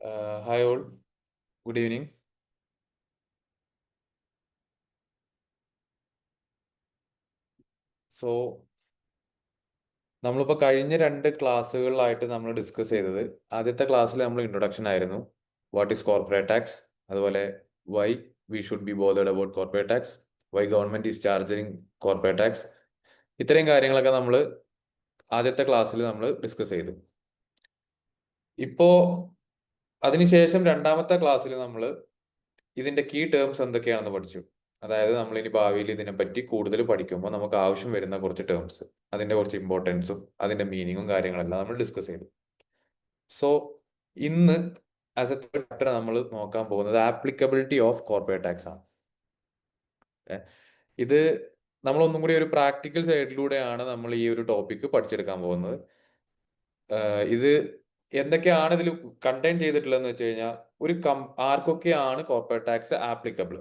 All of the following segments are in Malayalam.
Hi all, good evening. So നമ്മളിപ്പോൾ കഴിഞ്ഞ 2 ക്ലാസ്സുകളിലായിട്ട് നമ്മൾ ഡിസ്കസ് ചെയ്തത്, ആദ്യത്തെ ക്ലാസ്സിൽ നമ്മൾ ഇൻട്രൊഡക്ഷൻ ആയിരുന്നു, വാട്ട് ഈസ് കോർപ്പറേറ്റ് ടാക്സ്, അതുപോലെ why we should be bothered about corporate tax, why government is charging corporate tax. ഇത്രയും കാര്യങ്ങളൊക്കെ നമ്മൾ ആദ്യത്തെ ക്ലാസ്സിൽ നമ്മൾ ഡിസ്കസ് ചെയ്തു. ഇപ്പോൾ അതിനുശേഷം രണ്ടാമത്തെ ക്ലാസ്സിൽ നമ്മൾ ഇതിന്റെ കീ ടേംസ് എന്തൊക്കെയാണെന്ന് പഠിച്ചു. അതായത് നമ്മൾ ഇനി ഭാവിയിൽ ഇതിനെപ്പറ്റി കൂടുതൽ പഠിക്കുമ്പോൾ നമുക്ക് ആവശ്യം വരുന്ന കുറച്ച് ടേംസ്, അതിന്റെ കുറച്ച് ഇമ്പോർട്ടൻസും അതിന്റെ മീനിങ്ങും കാര്യങ്ങളെല്ലാം നമ്മൾ ഡിസ്കസ് ചെയ്തു. സോ ഇന്ന് ആസ് എ ചാപ്റ്റർ നമ്മൾ നോക്കാൻ പോകുന്നത് ആപ്ലിക്കബിലിറ്റി ഓഫ് കോർപ്പറേറ്റ് ടാക്സ് ആണ്. ഇത് നമ്മളൊന്നും കൂടി ഒരു പ്രാക്ടിക്കൽ സൈഡിലൂടെയാണ് നമ്മൾ ഈ ഒരു ടോപ്പിക്ക് പഠിച്ചെടുക്കാൻ പോകുന്നത്. ഇത് എന്തൊക്കെയാണ് ഇതിൽ കണ്ടെയ്ൻ ചെയ്തിട്ടുള്ളതെന്ന് വെച്ച് കഴിഞ്ഞാൽ, ആർക്കൊക്കെയാണ് കോർപ്പറേറ്റ് ടാക്സ് ആപ്ലിക്കബിൾ,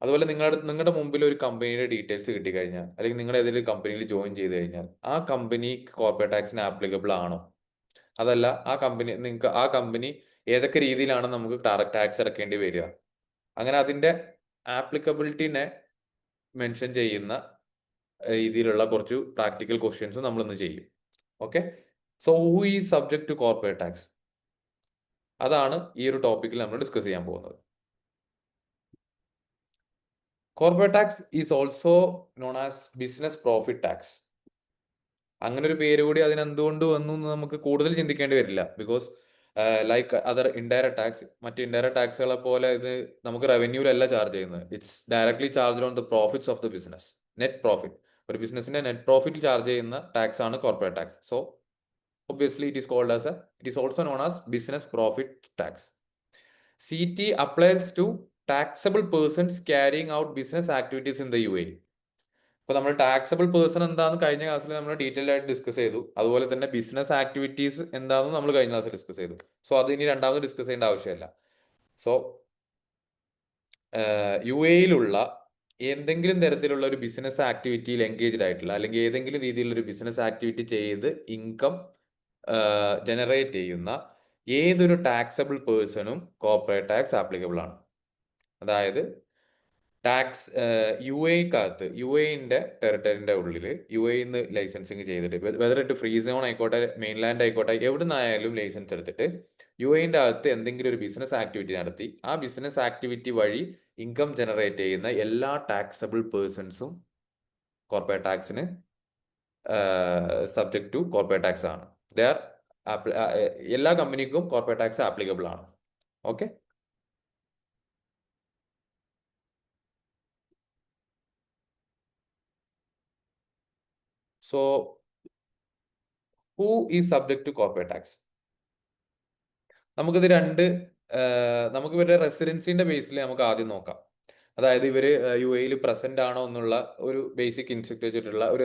അതുപോലെ നിങ്ങളുടെ മുമ്പിൽ ഒരു കമ്പനിയുടെ ഡീറ്റെയിൽസ് കിട്ടിക്കഴിഞ്ഞാൽ, അല്ലെങ്കിൽ നിങ്ങൾ ഏതെങ്കിലും കമ്പനിയിൽ ജോയിൻ ചെയ്ത് കഴിഞ്ഞാൽ ആ കമ്പനി കോർപ്പറേറ്റ് ടാക്സിന് ആപ്ലിക്കബിൾ ആണോ, അതല്ല നിങ്ങൾക്ക് ആ കമ്പനി ഏതൊക്കെ രീതിയിലാണ് നമുക്ക് ടാക്സ് അടക്കേണ്ടി വരിക, അങ്ങനെ അതിന്റെ ആപ്ലിക്കബിലിറ്റിനെ മെൻഷൻ ചെയ്യുന്ന രീതിയിലുള്ള കുറച്ച് പ്രാക്ടിക്കൽ ക്വസ്റ്റ്യൻസ് നമ്മളിന്ന് ചെയ്യും. Okay, so who is subject to corporate tax, അതാണ് ഈ ഒരു ടോപ്പിക്കിൽ നമ്മൾ ഡിസ്കസ് ചെയ്യാൻ പോകുന്നത്. Corporate tax is also known as business profit tax. അങ്ങനെ ഒരു പേര് കൂടി അതിനെന്തുകൊണ്ട് വന്നു എന്ന് നമുക്ക് കൂടുതൽ ചിന്തിക്കേണ്ടി വരില്ല. Because like other indirect tax, മറ്റ് ഇൻഡയറക്ട് ടാക്സുകളെ പോലെ ഇത് നമുക്ക് റവന്യൂലല്ല ചാർജ് ചെയ്യുന്നത്. It's directly charge on the profits of the business, net profit. ഒരു ബിസിനസിന്റെ നെറ്റ് പ്രോഫിറ്റ് ചാർജ് ചെയ്യുന്ന ടാക്സ് ആണ് corporate tax. So obviously it is also known as business profit tax. CT applies to taxable persons carrying out business activities in the UAE. അപ്പോൾ നമ്മൾ ടാക്സബിൾ പേഴ്സൺ എന്താണെന്ന് കഴിഞ്ഞ ക്ലാസ്സിൽ നമ്മൾ ഡീറ്റെയിൽ ആയിട്ട് ഡിസ്കസ് ചെയ്തു. അതുപോലെ തന്നെ ബിസിനസ് ആക്ടിവിറ്റീസ് എന്താണെന്ന് നമ്മൾ കഴിഞ്ഞ ക്ലാസ്സിൽ ഡിസ്കസ് ചെയ്തു. സോ അത് ഇനി രണ്ടാമത് ഡിസ്കസ് ചെയ്യേണ്ട ആവശ്യമില്ല. സോ UAEയിലുള്ള എന്തെങ്കിലും തരത്തിലുള്ള ഒരു ബിസിനസ് ആക്ടിവിറ്റിയിൽ എൻഗേജ്ഡ് ആയിട്ടുള്ള, അല്ലെങ്കിൽ ഏതെങ്കിലും രീതിയിലുള്ള ഒരു ബിസിനസ് ആക്ടിവിറ്റി ചെയ്ത് ഇൻകം ജനറേറ്റ് ചെയ്യുന്ന ഏതൊരു ടാക്സബിൾ പേഴ്സണും കോർപ്പറേറ്റ് ടാക്സ് ആപ്ലിക്കബിൾ ആണ്. അതായത് ടാക്സ് UAEക്കകത്ത്, UAEന്റെ ടെറിട്ടറിന്റെ ഉള്ളിൽ UAEന്ന് ലൈസൻസിങ് ചെയ്തിട്ട്, വെതർ ഇട്ട് ഫ്രീ സോൺ ആയിക്കോട്ടെ മെയിൻലാൻഡ് ആയിക്കോട്ടെ, എവിടെ നിന്നായാലും ലൈസൻസ് എടുത്തിട്ട് UAEന്റെ അകത്ത് എന്തെങ്കിലും ഒരു ബിസിനസ് ആക്ടിവിറ്റി നടത്തി ആ ബിസിനസ് ആക്ടിവിറ്റി വഴി ഇൻകം ജനറേറ്റ് ചെയ്യുന്ന എല്ലാ ടാക്സബിൾ പേഴ്സൺസും കോർപ്പറേറ്റ് ടാക്സിന് സബ്ജക്ട് ടു കോർപ്പറേറ്റ് ടാക്സ് ആണ്. എല്ലാ കമ്പനിക്കും കോർപ്പറേറ്റ് ടാക്സ് ആപ്ലിക്കബിൾ ആണ്. Okay, so who is subject to corporate tax? നമുക്കിത് നമുക്ക് ഇവരുടെ റെസിഡൻസിന്റെ ബേസിൽ നമുക്ക് ആദ്യം നോക്കാം. അതായത് ഇവര് UAEയിൽ പ്രസന്റ് ആണോ എന്നുള്ള ഒരു ബേസിക് ഇൻസ്ട്രക്ട് വെച്ചിട്ടുള്ള ഒരു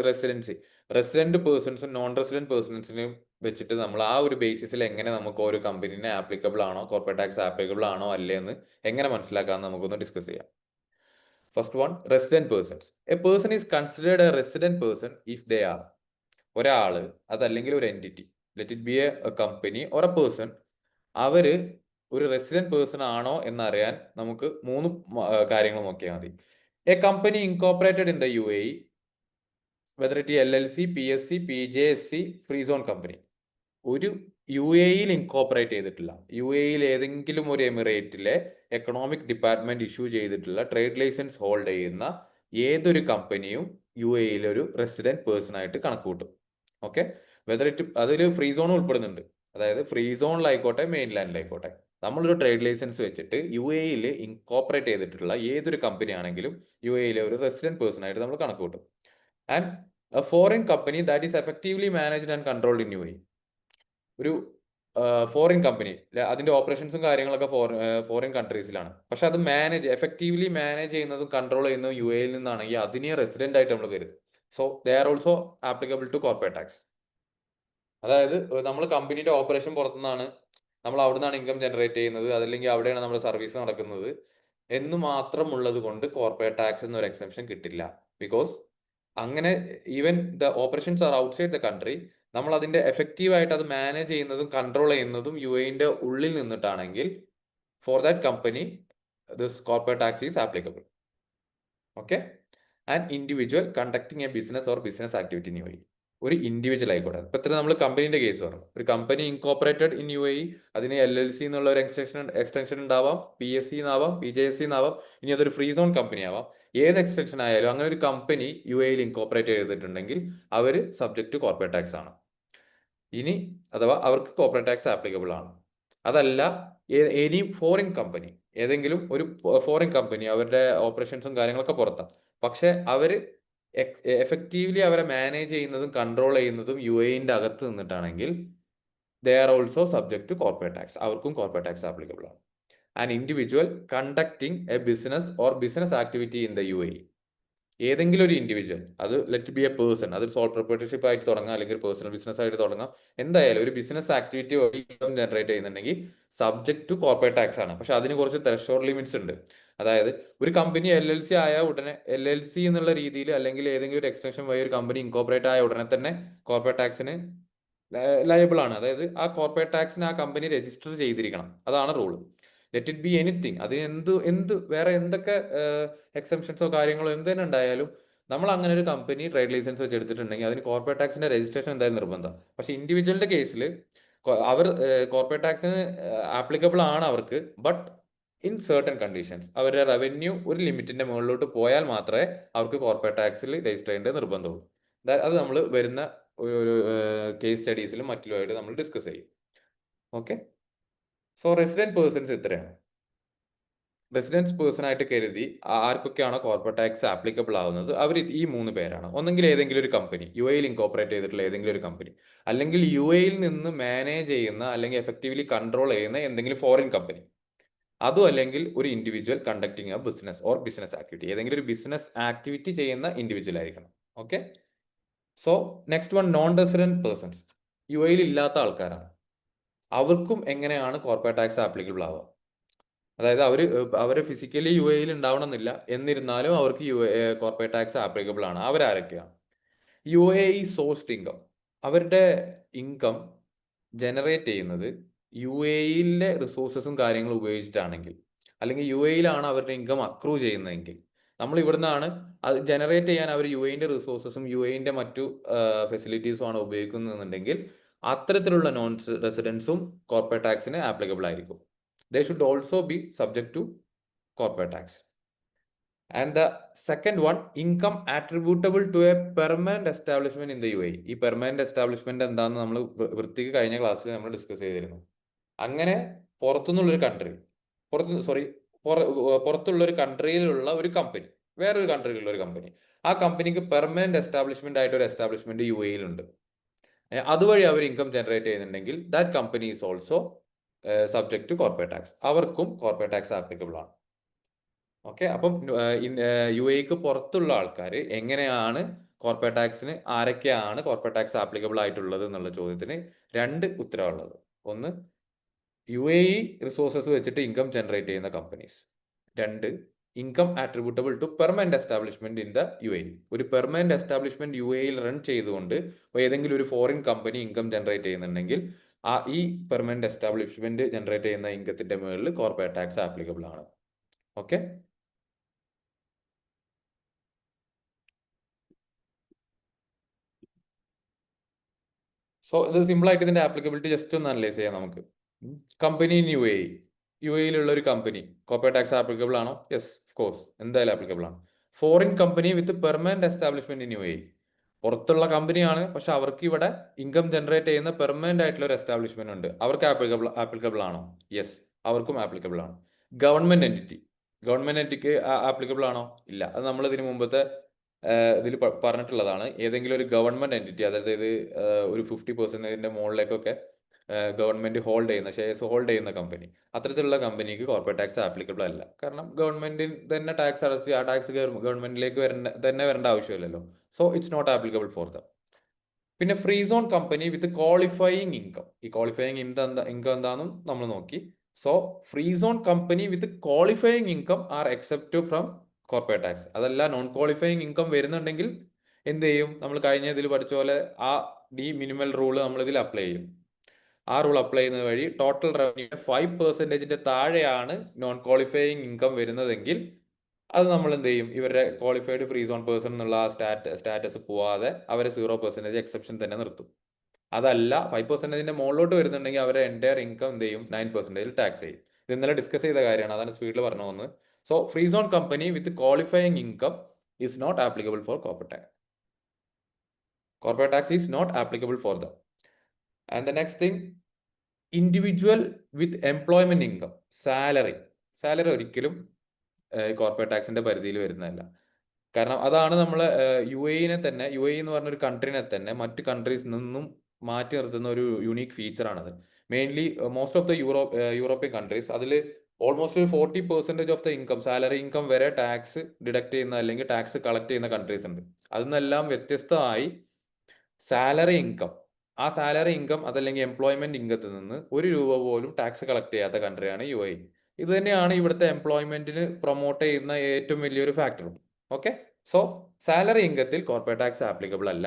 റെസിഡന്റ് പേഴ്സൺസും നോൺ റെസിഡന്റ് പേഴ്സൺസിനും വെച്ചിട്ട് നമ്മൾ ആ ഒരു ബേസിസിൽ എങ്ങനെ നമുക്ക് ഒരു കമ്പനിനെ ആപ്ലിക്കബിൾ ആണോ, കോർപ്പറേറ്റ് ടാക്സ് ആപ്ലിക്കബിൾ ആണോ അല്ലേ എന്ന് എങ്ങനെ മനസ്സിലാക്കാമെന്ന് നമുക്കൊന്ന് ഡിസ്കസ് ചെയ്യാം. First one, resident persons. A person is considered a resident person if they are, ഒരാള് അതല്ലെങ്കിൽ ഒരു entity, let it be a company or a person, അവര് ഒരു റെസിഡന്റ് പേഴ്സൺ ആണോ എന്നറിയാൻ നമുക്ക് 3 കാര്യങ്ങൾ നോക്കിയാൽ മതി. A company incorporated in the UAE, whether it LLC, PSC, PJSC, free zone company. ഒരു UAEയിൽ ഇൻകോർപ്പറേറ്റ് ചെയ്തിട്ടില്ല, UAEയിൽ ഏതെങ്കിലും ഒരു എമിറേറ്റിലെ എക്കണോമിക് ഡിപ്പാർട്ട്മെന്റ് ഇഷ്യൂ ചെയ്തിട്ടുള്ള ട്രേഡ് ലൈസൻസ് ഹോൾഡ് ചെയ്യുന്ന ഏതൊരു കമ്പനിയും UAEയിൽ ഒരു റെസിഡന്റ് പേഴ്സൺ ആയിട്ട് കണക്ക് കൂട്ടും. ഓക്കെ, വെദർ ഇറ്റ് അതിൽ ഫ്രീ സോൺ ഉൾപ്പെടുന്നുണ്ട്. അതായത് ഫ്രീ സോണിലായിക്കോട്ടെ മെയിൻലാൻഡിലായിക്കോട്ടെ, നമ്മളൊരു ട്രേഡ് ലൈസൻസ് വെച്ചിട്ട് UAEയിൽ ഇൻകോർപ്പറേറ്റ് ചെയ്തിട്ടുള്ള ഏതൊരു കമ്പനി ആണെങ്കിലും UAEയിലെ ഒരു റെസിഡന്റ് പേഴ്സൺ ആയിട്ട് നമ്മൾ കണക്ക് കൂട്ടും. And A foreign company that is effectively managed and controlled in UAE. ഒരു ഫോറിൻ കമ്പനി, അതിന്റെ ഓപ്പറേഷൻസും കാര്യങ്ങളൊക്കെ ഫോറിൻ കൺട്രീസിലാണ്, പക്ഷെ അത് എഫക്റ്റീവ്ലി മാനേജ് ചെയ്യുന്നതും കൺട്രോൾ ചെയ്യുന്നതും UAEയിൽ നിന്നാണെങ്കിൽ അതിനെ റെസിഡന്റ് ആയിട്ട് നമ്മൾ കരുതും. So they are also applicable to corporate tax. അതായത് നമ്മൾ കമ്പനിയുടെ ഓപ്പറേഷൻ പുറത്തുനിന്നാണ്, നമ്മൾ അവിടെ നിന്നാണ് ഇൻകം ജനറേറ്റ് ചെയ്യുന്നത്, അതല്ലെങ്കിൽ അവിടെയാണ് നമ്മുടെ സർവീസ് നടക്കുന്നത് എന്ന് മാത്രം ഉള്ളത് കൊണ്ട് കോർപ്പറേറ്റ് ടാക്സ് എന്നൊരു എക്സെപ്ഷൻ കിട്ടില്ല. ബിക്കോസ് അങ്ങനെ even the operations are outside the country, നമ്മൾ അതിന്റെ എഫക്റ്റീവായിട്ട് അത് മാനേജ് ചെയ്യുന്നതും കൺട്രോൾ ചെയ്യുന്നതും UAE ഉള്ളിൽ നിന്നിട്ടാണെങ്കിൽ for that company this corporate tax is applicable. Okay. And individual conducting a business or business activity in UAE, ഒരു ഇൻഡിവിജ്വൽ ആയിക്കോട്ടെ. ഇപ്പൊ ഇത്ര നമ്മൾ കമ്പനീന്റെ കേസ് പറഞ്ഞു. ഒരു കമ്പനി ഇൻകോപ്പറേറ്റഡ് ഇൻ UAE, അതിന് LLC എന്നുള്ള ഒരു എക്സ്റ്റൻഷൻ ഉണ്ടാവാം, PSC എന്നാവാം, PJSC എന്നാവാം, ഇനി അതൊരു ഫ്രീ സോൺ കമ്പനി ആവാം. ഏത് എക്സ്റ്റൻഷൻ ആയാലും അങ്ങനെ ഒരു കമ്പനി UAE ഇൻകോപ്പറേറ്റ് ചെയ്തിട്ടുണ്ടെങ്കിൽ അവർ സബ്ജക്ട് ടു കോർപ്പറേറ്റ് ടാക്സ് ആണ്. ഇനി അഥവാ അവർക്ക് കോർപ്പറേറ്റ് ടാക്സ് ആപ്ലിക്കബിൾ ആണ്. അതല്ല എനി ഫോറിൻ കമ്പനി, ഏതെങ്കിലും ഒരു ഫോറിൻ കമ്പനി അവരുടെ ഓപ്പറേഷൻസും കാര്യങ്ങളൊക്കെ പുറത്താണ്, പക്ഷെ അവർ എഫക്റ്റീവ്ലി അവരെ മാനേജ് ചെയ്യുന്നതും കൺട്രോൾ ചെയ്യുന്നതും UAE അകത്ത് നിന്നിട്ടാണെങ്കിൽ they are also subject to corporate tax, അവർക്കും കോർപ്പറേറ്റ് ടാക്സ് ആപ്ലിക്കബിൾ ആണ്. And individual conducting a business or business activity in the UAE, ഏതെങ്കിലും ഒരു ഇൻഡിവിജ്വൽ, അത് ലെറ്റ് ബി എ പേഴ്സൺ, അത് സോൾ പ്രൊപ്രൈറ്റർഷിപ്പ് ആയിട്ട് തുടങ്ങാം, അല്ലെങ്കിൽ പേഴ്സണൽ ബിസിനസ് ആയിട്ട് തുടങ്ങാം, എന്തായാലും ഒരു ബിസിനസ് ആക്ടിവിറ്റി വഴി ഇൻകം ജനറേറ്റ് ചെയ്യുന്നുണ്ടെങ്കിൽ സബ്ജക്ട് ടു കോർപ്പറേറ്റ് ടാക്സ് ആണ്. പക്ഷെ അതിന് കുറച്ച് ത്രെഷോൾഡ് ലിമിറ്റ്സ് ഉണ്ട്. അതായത് ഒരു കമ്പനി LLC ആയ ഉടനെ, LLC എന്നുള്ള രീതിയിൽ അല്ലെങ്കിൽ ഏതെങ്കിലും ഒരു എക്സ്റ്റൻഷൻ വഴി ഒരു കമ്പനി ഇൻകോപ്പറേറ്റ് ആയ ഉടനെ തന്നെ കോർപ്പറേറ്റ് ടാക്സിന് ലയബിൾ ആണ്. അതായത് ആ കോർപ്പറേറ്റ് ടാക്സിന് ആ കമ്പനി രജിസ്റ്റർ ചെയ്തിരിക്കണം, അതാണ് rule. Let it B anything, അത് എന്ത് വേറെ എന്തൊക്കെ എക്സെപ്ഷൻസോ കാര്യങ്ങളോ എന്ത് തന്നെ ഉണ്ടായാലും നമ്മൾ അങ്ങനെ ഒരു കമ്പനി ട്രേഡ് ലൈസൻസ് വെച്ച് എടുത്തിട്ടുണ്ടെങ്കിൽ അതിന് കോർപ്പറേറ്റ് ടാക്സിന്റെ രജിസ്ട്രേഷൻ എന്തായാലും നിർബന്ധം. പക്ഷെ ഇൻഡിവിജ്വലിന്റെ കേസിൽ അവർ കോർപ്പറേറ്റ് ടാക്സിന് ആപ്ലിക്കബിൾ ആണ് അവർക്ക്, ബട്ട് ഇൻ സർട്ടൻ കണ്ടീഷൻസ്. അവരുടെ റവന്യൂ ഒരു ലിമിറ്റിന്റെ മുകളിലോട്ട് പോയാൽ മാത്രമേ അവർക്ക് കോർപ്പറേറ്റ് ടാക്സിൽ രജിസ്റ്റർ ചെയ്യേണ്ടത് നിർബന്ധമുള്ളൂ. അത് നമ്മൾ വരുന്ന ഒരു കേസ് സ്റ്റഡീസിലും മറ്റുമായിട്ട് നമ്മൾ ഡിസ്കസ് ചെയ്യും. ഓക്കെ. സോ റെസിഡന്റ് പേഴ്സൺസ് ഇത്രയാണ്. റെസിഡൻസ് പേഴ്സൺ ആയിട്ട് കരുതി ആർക്കൊക്കെയാണോ കോർപ്പറേറ്റ് ടാക്സ് ആപ്ലിക്കബിൾ ആവുന്നത് അവർ ഈ 3 പേരാണ്. ഒന്നെങ്കിൽ ഏതെങ്കിലും ഒരു കമ്പനി, UAE ഇൻകോപ്പറേറ്റ് ചെയ്തിട്ടുള്ള ഏതെങ്കിലും ഒരു കമ്പനി, അല്ലെങ്കിൽ UAE നിന്ന് മാനേജ് ചെയ്യുന്ന അല്ലെങ്കിൽ എഫക്റ്റീവ്ലി കൺട്രോൾ ചെയ്യുന്ന എന്തെങ്കിലും ഫോറിൻ കമ്പനി, അതും അല്ലെങ്കിൽ ഒരു individual conducting a business or business activity, ഏതെങ്കിലും ഒരു ബിസിനസ് ആക്ടിവിറ്റി ചെയ്യുന്ന ഇൻഡിവിജ്വൽ ആയിരിക്കണം. Okay. So next one, non resident persons, UAE ഇല്ലാത്ത ആൾക്കാരാണ്. അവർക്കും എങ്ങനെയാണ് കോർപ്പറേറ്റ് ടാക്സ് ആപ്ലിക്കബിൾ ആവുക? അതായത് അവർ ഫിസിക്കലി UAE ഉണ്ടാവണമെന്നില്ല, എന്നിരുന്നാലും അവർക്ക് കോർപ്പറേറ്റ് ടാക്സ് ആപ്ലിക്കബിൾ ആണ്. അവരാരൊക്കെയാണ്? UAE സോഴ്സ്ഡ് ഇൻകം, അവരുടെ ഇൻകം ജനറേറ്റ് ചെയ്യുന്നത് UAE റിസോഴ്സസും കാര്യങ്ങളും ഉപയോഗിച്ചിട്ടാണെങ്കിൽ, അല്ലെങ്കിൽ UAE അവരുടെ ഇൻകം അക്രൂ ചെയ്യുന്നതെങ്കിൽ, നമ്മൾ ഇവിടുന്നാണ് അത് ജനറേറ്റ് ചെയ്യാൻ അവർ UAE റിസോഴ്സസും UAE മറ്റു ഫെസിലിറ്റീസും ആണ് ഉപയോഗിക്കുന്നതെന്നുണ്ടെങ്കിൽ അത്തരത്തിലുള്ള നോൺ റെസിഡൻസും കോർപ്പറേറ്റ് ടാക്സിന് ആപ്ലിക്കബിൾ ആയിരിക്കും. They should also be subject to corporate tax. And the second one, income attributable to a permanent establishment in the UAE. ഈ പെർമനന്റ് എസ്റ്റാബ്ലിഷ്മെന്റ് എന്താണെന്ന് നമ്മൾ വൃത്തിക്ക് കഴിഞ്ഞ ക്ലാസ്സിൽ നമ്മൾ ഡിസ്കസ് ചെയ്തിരുന്നു. അങ്ങനെ പുറത്തുനിന്നുള്ളൊരു കൺട്രി, പുറത്തുള്ള ഒരു കൺട്രിയിലുള്ള ഒരു കമ്പനി, വേറൊരു കൺട്രിയിലുള്ള ഒരു കമ്പനി, ആ കമ്പനിക്ക് പെർമനന്റ് എസ്റ്റാബ്ലിഷ്മെന്റ് ആയിട്ട് ഒരു എസ്റ്റാബ്ലിഷ്മെന്റ് UAE ഉണ്ട്. അതുവഴി അവർ ഇൻകം ജനറേറ്റ് ചെയ്യുന്നുണ്ടെങ്കിൽ that company is also subject to corporate tax, അവർക്കും കോർപ്പറേറ്റ് ടാക്സ് ആപ്ലിക്കബിൾ ആണ്. ഓക്കെ. അപ്പം UAE പുറത്തുള്ള ആൾക്കാർ എങ്ങനെയാണ് കോർപ്പറേറ്റ് ടാക്സിന്, ആരൊക്കെയാണ് കോർപ്പറേറ്റ് ടാക്സ് ആപ്ലിക്കബിൾ ആയിട്ടുള്ളത് എന്നുള്ള ചോദ്യത്തിന് 2 ഉത്തരവുള്ളത്. ഒന്ന്, UAE റിസോഴ്സസ് വെച്ചിട്ട് ഇൻകം ജനറേറ്റ് ചെയ്യുന്ന companies. 2, income attributable to permanent establishment in the UAE. ഒരു പെർമനന്റ് എസ്റ്റാബ്ലിഷ്മെന്റ് UAE റൺ ചെയ്തുകൊണ്ട് ഏതെങ്കിലും ഒരു ഫോറിൻ കമ്പനി ഇൻകം ജനറേറ്റ് ചെയ്യുന്നുണ്ടെങ്കിൽ ഈ പെർമനന്റ് എസ്റ്റാബ്ലിഷ്മെന്റ് ജനറേറ്റ് ചെയ്യുന്ന ഇൻകത്തിന്റെ മുകളിൽ കോർപ്പറേറ്റ് ടാക്സ് ആപ്ലിക്കബിൾ ആണ്. ഓക്കെ. സോ ഇത് സിമ്പിൾ ആയിട്ട് ഇതിന്റെ ആപ്ലിക്കബിലിറ്റി ജസ്റ്റ് ഒന്ന് അനലൈസ് ചെയ്യാം നമുക്ക്. കമ്പനി ഇൻ UAE ഒരു കമ്പനി, കോർപ്പറേറ്റ് ടാക്സ് ആപ്ലിക്കബിൾ ആണോ? യെസ്, ഓഫ് കോഴ്സ്, എന്തായാലും ആപ്ലിക്കബിൾ ആണ്. Foreign company with permanent establishment in UAE, പുറത്തുള്ള കമ്പനിയാണ്, പക്ഷെ അവർക്ക് ഇവിടെ ഇൻകം ജനറേറ്റ് ചെയ്യുന്ന പെർമനന്റ് ആയിട്ടുള്ള ഒരു എസ്റ്റാബ്ലിഷ്മെന്റ് ഉണ്ട്. അവർക്ക് ആപ്ലിക്കബിൾ ആണോ? യെസ്, അവർക്കും ആപ്ലിക്കബിൾ ആണ്. ഗവൺമെന്റ് എൻറ്റിറ്റിക്ക് ആപ്ലിക്കബിൾ ആണോ? ഇല്ല. അത് നമ്മൾ ഇതിന് മുമ്പത്തെ ഇതിൽ പറഞ്ഞിട്ടുള്ളതാണ്. ഏതെങ്കിലും ഒരു ഗവൺമെന്റ് എൻറ്റിറ്റി, അതായത് ഒരു 50% മുകളിലേക്കൊക്കെ ഗവൺമെന്റ് ഷെയർസ് ഹോൾഡ് ചെയ്യുന്ന കമ്പനി, അത്തരത്തിലുള്ള കമ്പനിക്ക് കോർപ്പറേറ്റ് ടാക്സ് ആപ്ലിക്കബിൾ അല്ല. കാരണം ഗവൺമെന്റിന് തന്നെ ടാക്സ് അടച്ച് ആ ടാക്സ് ഗവൺമെന്റിലേക്ക് വരേണ്ട ആവശ്യമില്ലല്ലോ. So it's not applicable for them. പിന്നെ free zone company with qualifying income, ഈ ക്വാളിഫയിങ് ഇൻകം എന്താണെന്നും നമ്മൾ നോക്കി. So free zone company with qualifying income are except from corporate tax. അതല്ല, നോൺ ക്വാളിഫയിങ് ഇൻകം വരുന്നുണ്ടെങ്കിൽ എന്ത് ചെയ്യും? നമ്മൾ കഴിഞ്ഞ ഇതിൽ പഠിച്ച പോലെ ആ മിനിമൽ റൂള് നമ്മൾ ഇതിൽ അപ്ലൈ ചെയ്യും. ആ റൂൾ അപ്ലൈ ചെയ്യുന്നത് വഴി ടോട്ടൽ റവന്യൂ 5% താഴെയാണ് നോൺ ക്വാളിഫയിങ് ഇൻകം വരുന്നതെങ്കിൽ അത് നമ്മൾ എന്ത് ചെയ്യും? ഇവരുടെ ക്വാളിഫൈഡ് ഫ്രീ സോൺ പേഴ്സൺ എന്നുള്ള ആ സ്റ്റാറ്റസ് പോവാതെ അവരെ 0% എക്സെപ്ഷൻ തന്നെ നിർത്തും. അതല്ല 5%ന്റെ മുകളിലോട്ട് വരുന്നുണ്ടെങ്കിൽ അവരുടെ എൻറ്റയർ ഇൻകം എന്ത് ചെയ്യും? 9% ടാക്സ് ചെയ്യും. ഇത് ഇന്നലെ ഡിസ്കസ് ചെയ്ത കാര്യമാണ്, അതാണ് സ്പീഡിൽ പറഞ്ഞു പോകുന്നത്. So free zone company with qualifying income is not applicable for corporate tax. Corporate tax is not applicable for them. And the next thing, individual with employment income, salary ഒരിക്കലും കോർപ്പറേറ്റ് ടാക്സിന്റെ പരിധിയിൽ വരുന്നതല്ല. കാരണം അതാണ് നമ്മൾ യു എ എന്ന് പറഞ്ഞൊരു കൺട്രീനെ തന്നെ മറ്റ് കൺട്രീസിൽ നിന്നും മാറ്റി നിർത്തുന്ന ഒരു യുണീക്ക് ഫീച്ചറാണത്. Mainly most of the European countries അതിൽ almost 40% of the income, salary income വരെ ടാക്സ് ഡിഡക്ട് ചെയ്യുന്ന അല്ലെങ്കിൽ ടാക്സ് കളക്ട് ചെയ്യുന്ന കൺട്രീസ് ഉണ്ട്. അതിൽ വ്യത്യസ്തമായി ആ സാലറി ഇൻകം അതല്ലെങ്കിൽ എംപ്ലോയ്മെന്റ് ഇൻകത്തിൽ നിന്ന് ₹1 പോലും ടാക്സ് കളക്ട് ചെയ്യാത്ത കൺട്രിയാണ് യു എ. ഇത് തന്നെയാണ് ഇവിടുത്തെ എംപ്ലോയ്മെന്റിന് പ്രൊമോട്ട് ചെയ്യുന്ന ഏറ്റവും വലിയൊരു ഫാക്ടറും. ഓക്കെ, സോ സാലറി ഇൻകത്തിൽ കോർപ്പറേറ്റ് ടാക്സ് ആപ്ലിക്കബിൾ അല്ല.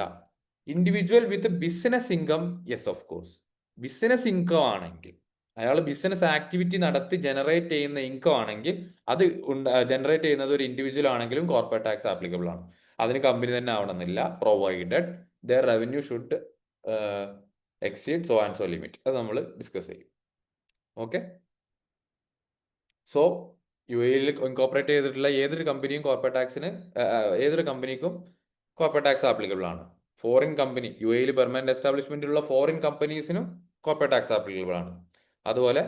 Individual with business income, yes of course. Business income ആണെങ്കിൽ, അയാൾ ബിസിനസ് ആക്ടിവിറ്റി നടത്തി ജനറേറ്റ് ചെയ്യുന്ന ഇൻകം ആണെങ്കിൽ, അത് ജനറേറ്റ് ചെയ്യുന്നത് ഒരു ഇൻഡിവിജ്വൽ ആണെങ്കിലും കോർപ്പറേറ്റ് ടാക്സ് ആപ്ലിക്കബിൾ ആണ്. അതിന് കമ്പനി തന്നെ ആവണമെന്നില്ല, provided there revenue should exceed so and so limit. അത് നമ്മൾ ഡിസ്കസ് ചെയ്യും. ഓക്കെ, സോ യു എയിൽ ഇൻകോർപ്പറേറ്റ് ചെയ്തിട്ടുള്ള ഏതൊരു കമ്പനിക്കും കോർപ്പറേറ്റ് ടാക്സ് ആപ്ലിക്കബിൾ ആണ്. ഫോറിൻ കമ്പനി, യു എയിൽ പെർമനന്റ് എസ്റ്റാബ്ലിഷ്മെന്റ് ഉള്ള ഫോറിൻ കമ്പനീസിനും കോർപ്പറേറ്റ് ടാക്സ് ആപ്ലിക്കബിൾ ആണ്. അതുപോലെ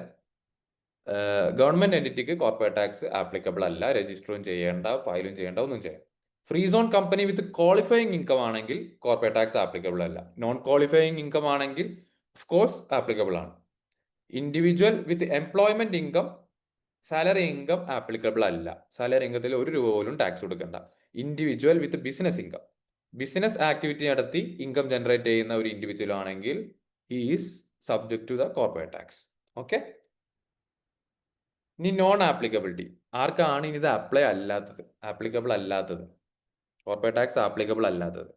ഗവൺമെന്റ് എൻറ്റിറ്റിക്ക് കോർപ്പറേറ്റ് ടാക്സ് ആപ്ലിക്കബിൾ അല്ല. രജിസ്റ്ററും ചെയ്യേണ്ട, ഫയലും ചെയ്യേണ്ട, ഒന്നും ചെയ്യണ്ട. Free zone company with qualifying income ആണെങ്കിൽ കോർപ്പറേറ്റ് ടാക്സ് ആപ്ലിക്കബിൾ അല്ല. നോൺ ക്വാളിഫയിങ് ഇൻകം ആണെങ്കിൽ ഓഫ് കോഴ്സ് ആപ്ലിക്കബിൾ ആണ്. Individual with employment income, salary income applicable അല്ല. സാലറി ഇൻകത്തിൽ ₹1 പോലും ടാക്സ് കൊടുക്കണ്ട. Individual with business income, business activity നടത്തി ഇൻകം ജനറേറ്റ് ചെയ്യുന്ന ഒരു ഇൻഡിവിജ്വൽ ആണെങ്കിൽ he is subject to the corporate tax. Okay, ഇനി നോൺ ആപ്ലിക്കബിലിറ്റി. ആർക്കാണ് ഇനി ഇത് ആപ്ലിക്കബിൾ അല്ലാത്തത്? കോർപ്പറേറ്റ് ടാക്സ് ആപ്ലിക്കബിൾ അല്ലാത്തത്,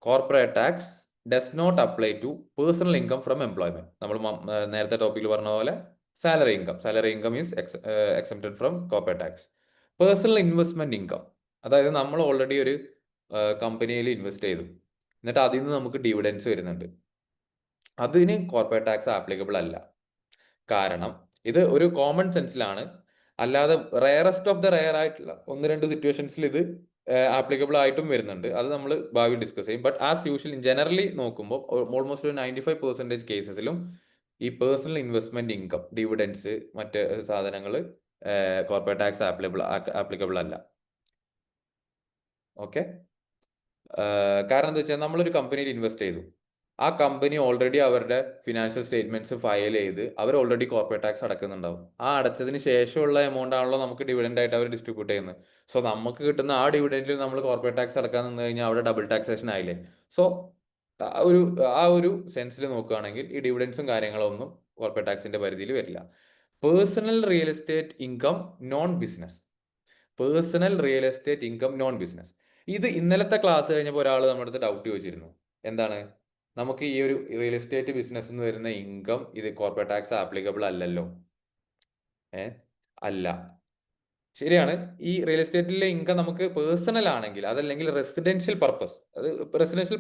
corporate tax does not apply to personal income from employment. നമ്മൾ നേരത്തെ ടോപ്പിക്കിൽ പറഞ്ഞ പോലെ salary income is exempted from corporate tax. Personal investment income, അതായത് നമ്മൾ ഓൾറെഡി ഒരു കമ്പനിയിൽ ഇൻവെസ്റ്റ് ചെയ്തു, എന്നിട്ട് അതിൽ നിന്ന് നമുക്ക് ഡിവിഡൻസ് വരുന്നുണ്ട്, അതിന് കോർപ്പറേറ്റ് ടാക്സ് ആപ്ലിക്കബിൾ അല്ല. കാരണം ഇത് ഒരു കോമൺ സെൻസിലാണ്, അല്ലാതെ റെയറസ്റ്റ് ഓഫ് ദ റെയർ ആയിട്ടുള്ള 1-2 സിറ്റുവേഷൻസിൽ ഇത് ആപ്ലിക്കബിൾ ആയിട്ടും വരുന്നുണ്ട്. അത് നമ്മൾ ഭാവി ഡിസ്കസ് ചെയ്യും. ബട്ട് ആസ് യൂഷ്വൽ ജനറലി നോക്കുമ്പോൾ ഓൾമോസ്റ്റ് ഒരു 95% കേസസിലും ഈ പേഴ്സണൽ ഇൻവെസ്റ്റ്മെന്റ് ഇൻകം, ഡിവിഡൻസ്, മറ്റ് സാധനങ്ങൾ കോർപ്പറേറ്റ് ടാക്സ് ആപ്ലിക്കബിൾ അല്ല. ഓക്കെ, കാരണം എന്താ വെച്ചാൽ നമ്മളൊരു കമ്പനിയിൽ ഇൻവെസ്റ്റ് ചെയ്തു, ആ കമ്പനി ഓൾറെഡി അവരുടെ ഫിനാൻഷ്യൽ സ്റ്റേറ്റ്മെന്റ്സ് ഫയൽ ചെയ്ത് അവർ ഓൾറെഡി കോർപ്പറേറ്റ് ടാക്സ് അടക്കുന്നുണ്ടാവും. ആ അടച്ചതിന് ശേഷമുള്ള എമൗണ്ട് ആണല്ലോ നമുക്ക് ഡിവിഡൻഡ് ആയിട്ട് അവർ ഡിസ്ട്രിബ്യൂട്ട് ചെയ്യുന്നത്. സോ നമുക്ക് കിട്ടുന്ന ആ ഡിവിഡൻഡിൽ നമ്മൾ കോർപ്പറേറ്റ് ടാക്സ് അടക്കാൻ നിന്ന് കഴിഞ്ഞാൽ അവിടെ ഡബിൾ ടാക്സേഷൻ ആയില്ലേ. സോ ആ ഒരു സെൻസിൽ നോക്കുകയാണെങ്കിൽ ഈ ഡിവിഡൻസും കാര്യങ്ങളൊന്നും കോർപ്പറേറ്റ് ടാക്സിന്റെ പരിധിയിൽ വരില്ല. Personal real estate income non business, ഇത് ഇന്നലത്തെ ക്ലാസ് കഴിഞ്ഞപ്പോൾ ഒരാൾ നമ്മുടെ അടുത്ത് ഡൗട്ട് ചോദിച്ചിരുന്നു. എന്താണ്, നമുക്ക് ഈ ഒരു റിയൽ എസ്റ്റേറ്റ് ബിസിനസ് എന്ന് വരുന്ന ഇൻകം ഇത് കോർപ്പറേറ്റ് ടാക്സ് ആപ്ലിക്കബിൾ അല്ലല്ലോ? അല്ല, ശരിയാണ്. ഈ റിയൽ എസ്റ്റേറ്റിലെ ഇൻകം നമുക്ക് പേഴ്സണൽ ആണെങ്കിൽ, അതല്ലെങ്കിൽ റെസിഡൻഷ്യൽ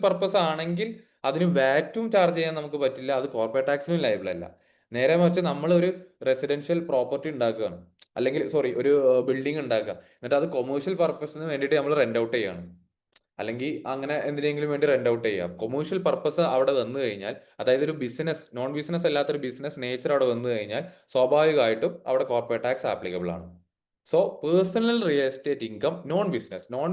പർപ്പസ് ആണെങ്കിൽ അതിന് വാറ്റും ചാർജ് ചെയ്യാൻ നമുക്ക് പറ്റില്ല, അത് കോർപ്പറേറ്റ് ടാക്സിനും ലയബിൾ അല്ല. നേരെ മറിച്ച് നമ്മൾ ഒരു റെസിഡൻഷ്യൽ പ്രോപ്പർട്ടി ഉണ്ടാക്കുകയാണ്, അല്ലെങ്കിൽ ഒരു ബിൽഡിംഗ് ഉണ്ടാക്കുക, എന്നിട്ട് അത് കൊമേഴ്ഷ്യൽ പർപ്പസിന് വേണ്ടിയിട്ട് നമ്മൾ റെന്റ് ഔട്ട് ചെയ്യാണ്, അല്ലെങ്കിൽ അങ്ങനെ എന്തിനെങ്കിലും വേണ്ടി റെന്റ് ഔട്ട് ചെയ്യാം. കൊമേഴ്ഷ്യൽ പർപ്പസ് അവിടെ വന്നു കഴിഞ്ഞാൽ, അതായത് ഒരു നോൺ ബിസിനസ് അല്ലാത്തൊരു ബിസിനസ് നേച്ചർ അവിടെ വന്നു കഴിഞ്ഞാൽ സ്വാഭാവികമായിട്ടും അവിടെ കോർപ്പറേറ്റ് ടാക്സ് ആപ്ലിക്കബിൾ ആണ്. So personal real estate income non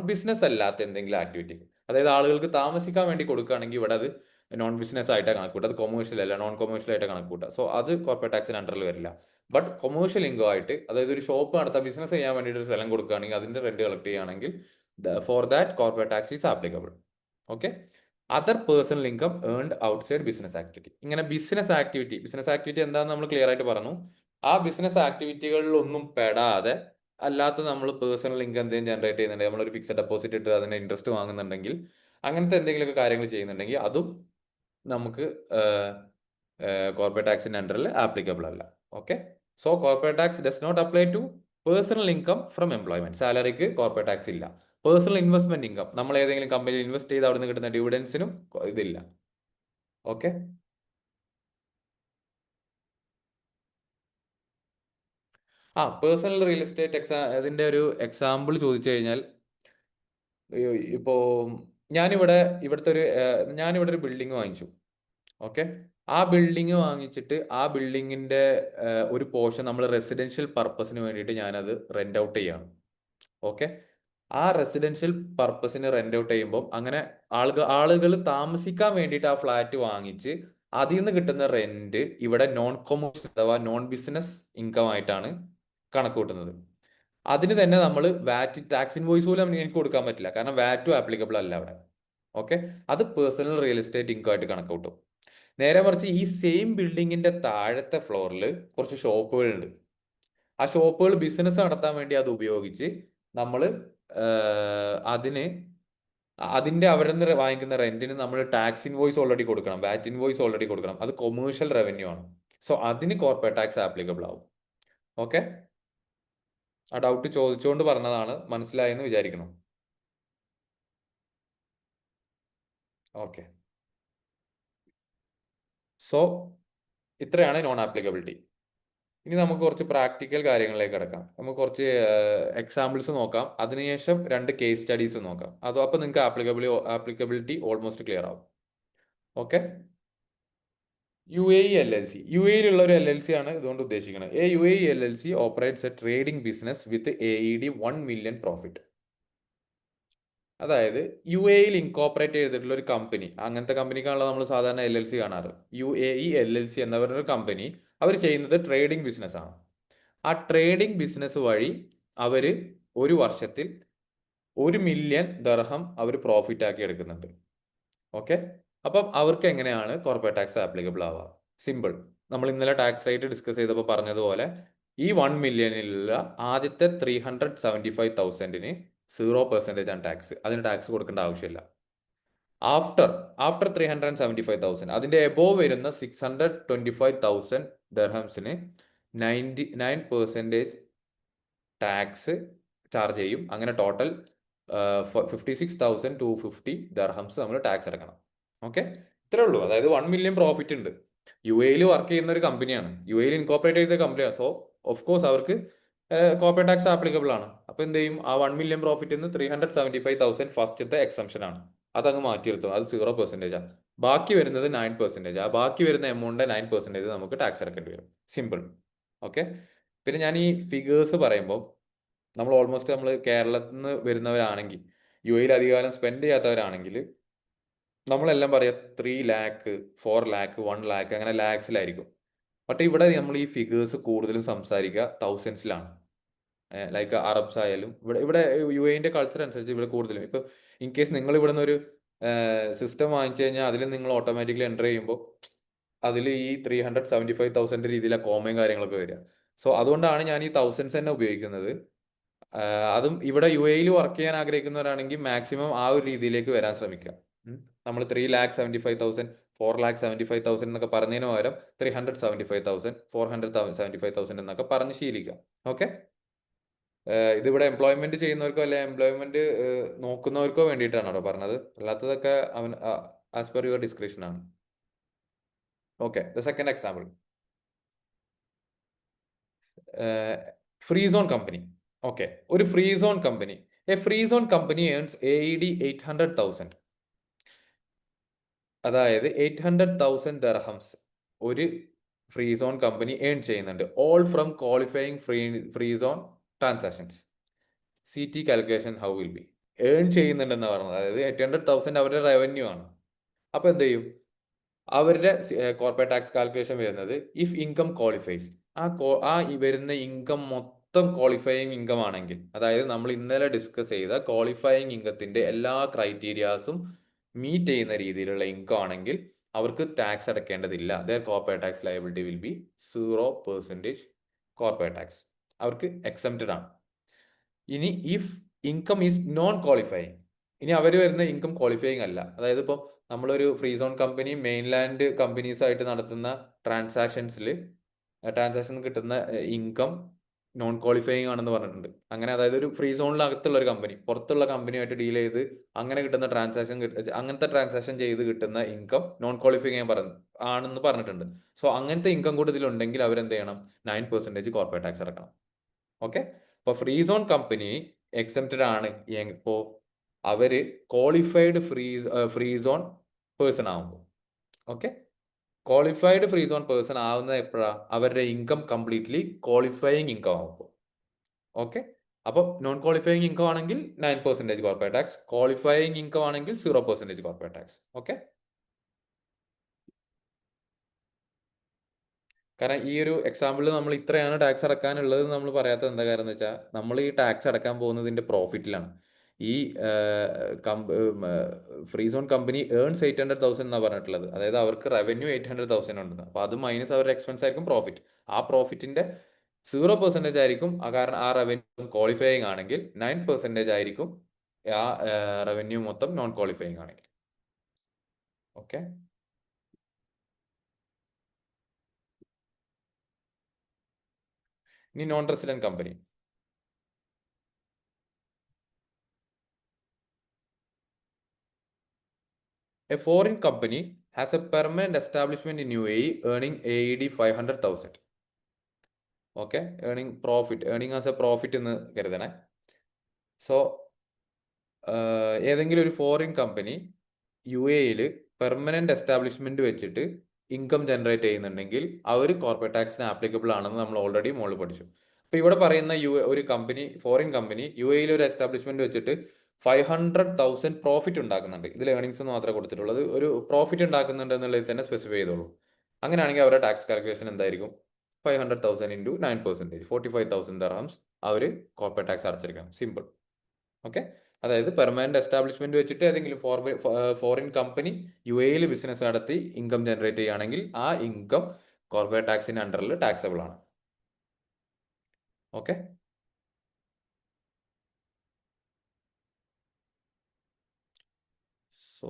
business അല്ലാത്ത എന്തെങ്കിലും ആക്ടിവിറ്റി, അതായത് ആളുകൾക്ക് താമസിക്കാൻ വേണ്ടി കൊടുക്കുകയാണെങ്കിൽ ഇവിടെ അത് നോൺ ബിസിനസ് ആയിട്ട് കണക്കൂട്ടുക, അത് കൊമേഴ്ഷ്യൽ അല്ല, നോൺ കൊമേഴ്ഷ്യൽ ആയിട്ട് കണക്കൂട്ടുക. സോ അത് കോർപ്പറേറ്റ് ടാക്സിന് അണ്ടറിൽ വരില്ല. ബട്ട് കൊമേഴ്ഷ്യൽ ഇൻകം ആയിട്ട്, അതായത് ഒരു ഷോപ്പ് നടത്താൻ, ബിസിനസ് ചെയ്യാൻ വേണ്ടിയിട്ട് ഒരു സ്ഥലം കൊടുക്കുകയാണെങ്കിൽ അതിന്റെ റെന്റ് കളക്ട് ചെയ്യുകയാണെങ്കിൽ for that corporate tax is applicable. Okay, other personal income earned outside business activity. ഇങ്ങനെ ബിസിനസ് ആക്ടിവിറ്റി എന്താണെന്ന് നമ്മൾ ക്ലിയർ ആയിട്ട് പറഞ്ഞു. ആ ബിസിനസ് ആക്ടിവിറ്റികളിലൊന്നും പെടാതെ അല്ലാത്ത നമ്മൾ പേഴ്സണൽ ഇൻകം എന്തെങ്കിലും ജനറേറ്റ് ചെയ്യുന്നുണ്ടെങ്കിൽ, നമ്മളൊരു ഫിക്സഡ് ഡെപ്പോസിറ്റ് ഇട്ട് അതിന് ഇൻട്രസ്റ്റ് വാങ്ങുന്നുണ്ടെങ്കിൽ അങ്ങനത്തെ എന്തെങ്കിലുമൊക്കെ കാര്യങ്ങൾ ചെയ്യുന്നുണ്ടെങ്കിൽ അതും നമുക്ക് കോർപ്പറേറ്റ് ടാക്സിന്റെ അണ്ടറിൽ ആപ്ലിക്കബിൾ അല്ല. Okay, so corporate tax does not apply to personal income from employment. സാലറിക്ക് കോർപ്പറേറ്റ് ടാക്സ് ഇല്ല. പേഴ്സണൽ ഇൻവെസ്റ്റ്മെന്റ് ഇൻകം, നമ്മൾ ഏതെങ്കിലും കമ്പനിയിൽ ഇൻവെസ്റ്റ് ചെയ്ത് അവിടെ നിന്ന് കിട്ടുന്ന ഡിവിഡൻസിനും ഇതില്ല. ഓക്കെ, പേഴ്സണൽ റിയൽ എസ്റ്റേറ്റ് അതിന്റെ ഒരു എക്സാമ്പിൾ ചോദിച്ചു കഴിഞ്ഞാൽ, ഇപ്പോ ഞാനിവിടെ ഒരു ബിൽഡിംഗ് വാങ്ങിച്ചു. ഓക്കെ, ആ ബിൽഡിംഗ് വാങ്ങിച്ചിട്ട് ആ ബിൽഡിങ്ങിന്റെ ഒരു പോർഷൻ നമ്മൾ റെസിഡൻഷ്യൽ പർപ്പസിന് വേണ്ടിയിട്ട് ഞാനത് റെന്റ് ഔട്ട് ചെയ്യാണ്. ഓക്കെ, ആ റെസിഡൻഷ്യൽ പർപ്പസിന് റെന്റ് ഔട്ട് ചെയ്യുമ്പോൾ അങ്ങനെ ആളുകൾ താമസിക്കാൻ വേണ്ടിയിട്ട് ആ ഫ്ലാറ്റ് വാങ്ങിച്ച് അതിൽ നിന്ന് കിട്ടുന്ന റെന്റ് ഇവിടെ നോൺ കൊമേഴ്ഷ്യൽ അഥവാ നോൺ ബിസിനസ് ഇൻകം ആയിട്ടാണ് കണക്ക് കൂട്ടുന്നത്. അതിന് തന്നെ നമ്മൾ വാറ്റ് ടാക്സ് ഇൻവോയ്സ് പോലും എനിക്ക് കൊടുക്കാൻ പറ്റില്ല, കാരണം വാറ്റും ആപ്ലിക്കബിൾ അല്ല അവിടെ. ഓക്കെ, അത് പേഴ്സണൽ റിയൽ എസ്റ്റേറ്റ് ഇൻകം ആയിട്ട് കണക്ക് കൂട്ടും. നേരെ മറിച്ച് ഈ സെയിം ബിൽഡിങ്ങിന്റെ താഴത്തെ ഫ്ലോറിൽ കുറച്ച് ഷോപ്പുകളുണ്ട്. ആ ഷോപ്പുകൾ ബിസിനസ് നടത്താൻ വേണ്ടി അത് ഉപയോഗിച്ച് നമ്മൾ അതിന് അവരിൽ നിന്ന് വാങ്ങിക്കുന്ന റെന്റിന് നമ്മൾ ടാക്സ് ഇൻവോയ്സ് ഓൾറെഡി കൊടുക്കണം, വാറ്റ് ഇൻവോയ്സ് ഓൾറെഡി കൊടുക്കണം. അത് കൊമേഴ്ഷ്യൽ റവന്യൂ ആണ്. സോ അതിന് കോർപ്പറേറ്റ് ടാക്സ് ആപ്ലിക്കബിൾ ആവും. ഓക്കെ, ആ ഡൗട്ട് ചോദിച്ചുകൊണ്ട് പറഞ്ഞതാണ്, മനസ്സിലായെന്ന് വിചാരിക്കണം. ഓക്കെ, സോ ഇത്രയാണ് നോൺ ആപ്ലിക്കബിലിറ്റി. ഇനി നമുക്ക് കുറച്ച് പ്രാക്ടിക്കൽ കാര്യങ്ങളിലേക്ക് കിടക്കാം. നമുക്ക് കുറച്ച് എക്സാമ്പിൾസ് നോക്കാം, അതിനുശേഷം 2 കേസ് സ്റ്റഡീസ് നോക്കാം. അപ്പോൾ നിങ്ങൾക്ക് ആപ്ലിക്കബിലിറ്റി ഓൾമോസ്റ്റ് ക്ലിയർ ആവും. ഓക്കെ, UAE LLC, UAEയിലുള്ള ഒരു LLC ആണ് ഇതുകൊണ്ട് ഉദ്ദേശിക്കുന്നത്. UAE LLC operates A trading business with AED 1 million profit. അതായത് UAEയിൽ ഇൻകോപ്പറേറ്റ് ചെയ്തിട്ടുള്ള ഒരു കമ്പനി, അങ്ങനത്തെ കമ്പനിക്കാണല്ലോ നമ്മൾ സാധാരണ LLC കാണാറ്. UAE LLC എന്ന പറയുന്ന കമ്പനി അവർ ചെയ്യുന്നത് ട്രേഡിംഗ് ബിസിനസ് ആണ്. ആ ട്രേഡിംഗ് ബിസിനസ് വഴി അവർ ഒരു വർഷത്തിൽ 1 മില്യൺ ദർഹം അവർ പ്രോഫിറ്റ് ആക്കി എടുക്കുന്നുണ്ട്. ഓക്കെ, അപ്പം അവർക്ക് എങ്ങനെയാണ് കോർപ്പറേറ്റ് ടാക്സ് ആപ്ലിക്കബിൾ ആവുക? സിമ്പിൾ, നമ്മൾ ഇന്നലെ ടാക്സ് റേറ്റ് ഡിസ്കസ് ചെയ്തപ്പോൾ പറഞ്ഞതുപോലെ ഈ 1 മില്യണിലുള്ള ആദ്യത്തെ 375,000 0% ആണ് ടാക്സ്. അതിന് ടാക്സ് കൊടുക്കേണ്ട ആവശ്യമില്ല. ആഫ്റ്റർ 375,000 അതിന്റെ എബോവ് വരുന്ന 625,000 ദർഹംസിന് 99% ടാക്സ് ചാർജ് ചെയ്യും. അങ്ങനെ ടോട്ടൽ 56,250 ദർഹംസ് നമ്മൾ ടാക്സ് അടക്കണം. ഓക്കെ, ഇത്രേ ഉള്ളൂ. അതായത് 1 മില്യൺ പ്രോഫിറ്റ് ഉണ്ട്. UAEയിൽ വർക്ക് ചെയ്യുന്ന ഒരു കമ്പനിയാണ്, UAEയിൽ ഇൻകോപ്പറേറ്റ് ചെയ്ത കമ്പനിയാണ്. സോ ഓഫ് കോഴ്സ് അവർക്ക് കോർപ്പറേറ്റ് ടാക്സ് ആപ്ലിക്കബിൾ ആണ്. അപ്പൊ എന്ത് ചെയ്യും? ആ 1 മില്യൺ പ്രോഫിറ്റ് 375,000 ഫസ്റ്റത്തെ എക്സംഷൻ ആണ്, അതങ്ങ് മാറ്റിയെടുത്തു. അത് 0% ആണ്. ബാക്കി വരുന്നത് 9%. ആ ബാക്കി വരുന്ന എമൗണ്ട് 9% നമുക്ക് ടാക്സ് അടക്കേണ്ടി വരും. സിമ്പിൾ. ഓക്കെ, പിന്നെ ഞാൻ ഈ ഫിഗേഴ്സ് പറയുമ്പോൾ നമ്മൾ കേരളത്തിൽ നിന്ന് വരുന്നവരാണെങ്കിൽ, UAEയിൽ അധികകാലം സ്പെൻഡ് ചെയ്യാത്തവരാണെങ്കിൽ നമ്മളെല്ലാം പറയാം 3 ലാക്ക് 4 ലാക്ക് 1 ലാക്ക് അങ്ങനെ ലാക്സിലായിരിക്കും. ബട്ട് ഇവിടെ നമ്മൾ ഈ ഫിഗേഴ്സ് കൂടുതലും സംസാരിക്കുക തൗസൻഡ്സിലാണ്. ലൈക്ക് അറബ്സ് ആയാലും ഇവിടെ UAEന്റെ കൾച്ചർ അനുസരിച്ച് ഇവിടെ കൂടുതലും ഇപ്പൊ ഇൻ കേസ് നിങ്ങൾ ഇവിടെ നിന്ന് ഒരു സിസ്റ്റം വാങ്ങിച്ചു കഴിഞ്ഞാൽ അതിൽ നിങ്ങൾ ഓട്ടോമാറ്റിക്കലി എൻ്റർ ചെയ്യുമ്പോൾ അതിൽ ഈ 375,000 രീതിയിലാണ് കോമയും കാര്യങ്ങളൊക്കെ വരിക. സോ അതുകൊണ്ടാണ് ഞാൻ ഈ തൗസൻഡ്സ് തന്നെ ഉപയോഗിക്കുന്നത്. അതും ഇവിടെ UAEയിൽ വർക്ക് ചെയ്യാൻ ആഗ്രഹിക്കുന്നവരാണെങ്കിൽ മാക്സിമം ആ ഒരു രീതിയിലേക്ക് വരാൻ ശ്രമിക്കുക. നമ്മൾ 3,75,000 4,75,000 എന്നൊക്കെ പറഞ്ഞതിന് പകരം 375,000 475,000 എന്നൊക്കെ പറഞ്ഞ് ശീലിക്കുക. ഓക്കെ, ഇതിവിടെ എംപ്ലോയ്മെന്റ് ചെയ്യുന്നവർക്കോ അല്ലെ എംപ്ലോയ്മെന്റ് നോക്കുന്നവർക്കോ വേണ്ടിയിട്ടാണ് കേട്ടോ പറഞ്ഞത്. അല്ലാത്തതൊക്കെ ആസ് പെർ യുവർ ഡിസ്ക്രിപ്ഷൻ ആണ്. Okay, the second example, free zone company. Okay, ഒരു free zone company, a free zone company earns AED 800,000. അതായത് 800,000 ദർഹംസ് ഒരു ഫ്രീ സോൺ കമ്പനി ഏൺ ചെയ്യുന്നുണ്ട്. All from qualifying free zone transactions. CT calculation how will be? Earn ചെയ്യുന്നുണ്ടെന്ന് പറഞ്ഞത്, അതായത് 800,000 അവരുടെ റവന്യൂ ആണ്. അപ്പൊ എന്ത് ചെയ്യും? അവരുടെ കോർപ്പറേറ്റ് ടാക്സ് കാൽക്കുലേഷൻ വരുന്നത് ഇഫ് ഇൻകം ക്വാളിഫൈസ്. ആ വരുന്ന ഇൻകം മൊത്തം ക്വാളിഫയിങ് ഇൻകം ആണെങ്കിൽ, അതായത് നമ്മൾ ഇന്നലെ ഡിസ്കസ് ചെയ്ത ക്വാളിഫയിങ് ഇൻകത്തിന്റെ എല്ലാ ക്രൈറ്റീരിയാസും മീറ്റ് ചെയ്യുന്ന രീതിയിലുള്ള ഇൻകം ആണെങ്കിൽ അവർക്ക് ടാക്സ് അടക്കേണ്ടതില്ല. Their corporate tax liability will be 0% corporate tax. അവർക്ക് എക്സംപ്റ്റഡ് ആണ്. ഇനി if income is non qualifying, ഇനി അവർ വരുന്ന ഇൻകം ക്വാളിഫയിങ് അല്ല. അതായത് ഇപ്പോൾ നമ്മളൊരു ഫ്രീ സോൺ കമ്പനി മെയിൻലാൻഡ് കമ്പനീസായിട്ട് നടത്തുന്ന ട്രാൻസാക്ഷൻ കിട്ടുന്ന ഇൻകം നോൺ ക്വാളിഫയിങ് ആണെന്ന് പറഞ്ഞിട്ടുണ്ട്. അങ്ങനെ അതായത് ഒരു ഫ്രീ സോണിനകത്തുള്ള ഒരു കമ്പനി പുറത്തുള്ള കമ്പനിയായിട്ട് ഡീൽ ചെയ്ത് അങ്ങനെ കിട്ടുന്ന അങ്ങനത്തെ ട്രാൻസാക്ഷൻ ചെയ്ത് കിട്ടുന്ന ഇൻകം നോൺ ക്വാളിഫയിങ് ആണെന്ന് പറഞ്ഞിട്ടുണ്ട്. സോ അങ്ങനത്തെ ഇൻകം കൂടി ഇതിലുണ്ടെങ്കിൽ അവരെന്ത് ചെയ്യണം? 9% കോർപ്പറേറ്റ് ടാക്സ് അടക്കണം. ഓക്കെ. അപ്പോൾ ഫ്രീ സോൺ കമ്പനി എക്സംപ്റ്റഡ് ആണ് ഇപ്പോൾ അവര് ക്വാളിഫൈഡ് ഫ്രീ സോൺ പേഴ്സൺ ആവുമ്പോൾ. Okay. Qualified free zone person ആവുന്നത് എപ്പോഴാണ്? അവരുടെ ഇൻകം കംപ്ലീറ്റ്ലി ക്വാളിഫയിങ് ഇൻകം ആവുമ്പോൾ. ഓക്കെ. അപ്പോൾ നോൺ ക്വാളിഫയിങ് ഇൻകം ആണെങ്കിൽ 9% കോർപ്പറേറ്റ് ടാക്സ്, ക്വാളിഫയിങ് ഇൻകം ആണെങ്കിൽ 0% കോർപ്പറേറ്റ് ടാക്സ്. ഓക്കെ. കാരണം ഈ ഒരു എക്സാമ്പിളിൽ നമ്മൾ ഇത്രയാണ് ടാക്സ് അടക്കാനുള്ളത് നമ്മൾ പറയാത്തത് എന്താ കാര്യം എന്ന് വെച്ചാൽ, നമ്മൾ ഈ ടാക്സ് അടക്കാൻ പോകുന്നതിന്റെ പ്രോഫിറ്റിലാണ്. ഈ ഫ്രീ സോൺ കമ്പനി ഏൺസ് 800,000 എന്നാണ് പറഞ്ഞിട്ടുള്ളത്. അതായത് അവർക്ക് റവന്യൂ 800,000 ഉണ്ട്. അപ്പോൾ അത് മൈനസ് അവരുടെ എക്സ്പെൻസ് ആയിരിക്കും പ്രോഫിറ്റ്. ആ പ്രോഫിറ്റിന്റെ 0% ആയിരിക്കും. കാരണം ആ റവന്യൂ ക്വാളിഫയിങ് ആണെങ്കിൽ 9% ആയിരിക്കും ആ റവന്യൂ മൊത്തം നോൺ ക്വാളിഫയിങ് ആണെങ്കിൽ. ഓക്കെ. ഇനി non resident company. A foreign company has a permanent establishment in UAE earning AED 500,000. Okay, earning as a profit എന്ന് കരുതണേ. സോ ഏതെങ്കിലും ഒരു ഫോറിൻ കമ്പനി UAEയിൽ പെർമനന്റ് എസ്റ്റാബ്ലിഷ്മെന്റ് വെച്ചിട്ട് ഇൻകം ജനറേറ്റ് ചെയ്യുന്നുണ്ടെങ്കിൽ അവർ കോർപ്പറേറ്റ് ടാക്സിന് ആപ്ലിക്കബിൾ ആണെന്ന് നമ്മൾ ഓൾറെഡി മുകളിൽ പഠിച്ചു. അപ്പോൾ ഇവിടെ പറയുന്ന ഒരു ഫോറിൻ കമ്പനി UAEയിൽ ഒരു എസ്റ്റാബ്ലിഷ്മെന്റ് വെച്ചിട്ട് 500,000 പ്രോഫിറ്റ് ഉണ്ടാക്കുന്നുണ്ട്. ഇതിൽ ഏർണിംഗ്സ് എന്ന് മാത്രമേ കൊടുത്തിട്ടുള്ളത്. ഒരു പ്രോഫിറ്റ് ഉണ്ടാക്കുന്നുണ്ട് എന്നുള്ളത് തന്നെ സ്പെസിഫൈ ചെയ്തോളൂ. അങ്ങനെയാണെങ്കിൽ അവരുടെ ടാക്സ് കാൽക്കുലേഷൻ എന്തായിരിക്കും? 500,000 ഇൻറ്റു 9%, 45,000 ദിർഹംസ് അവർ കോർപ്പറേറ്റ് ടാക്സ് അടച്ചിരിക്കണം. സിമ്പിൾ. ഓക്കെ. അതായത് പെർമനന്റ് എസ്റ്റാബ്ലിഷ്മെന്റ് വെച്ചിട്ട് ഏതെങ്കിലും ഫോറിൻ കമ്പനി UAEയിൽ ബിസിനസ് നടത്തി ഇൻകം ജനറേറ്റ് ചെയ്യുകയാണെങ്കിൽ ആ ഇൻകം കോർപ്പറേറ്റ് ടാക്സിന്റെ അണ്ടറിൽ ടാക്സബിൾ ആണ്. ഓക്കെ. So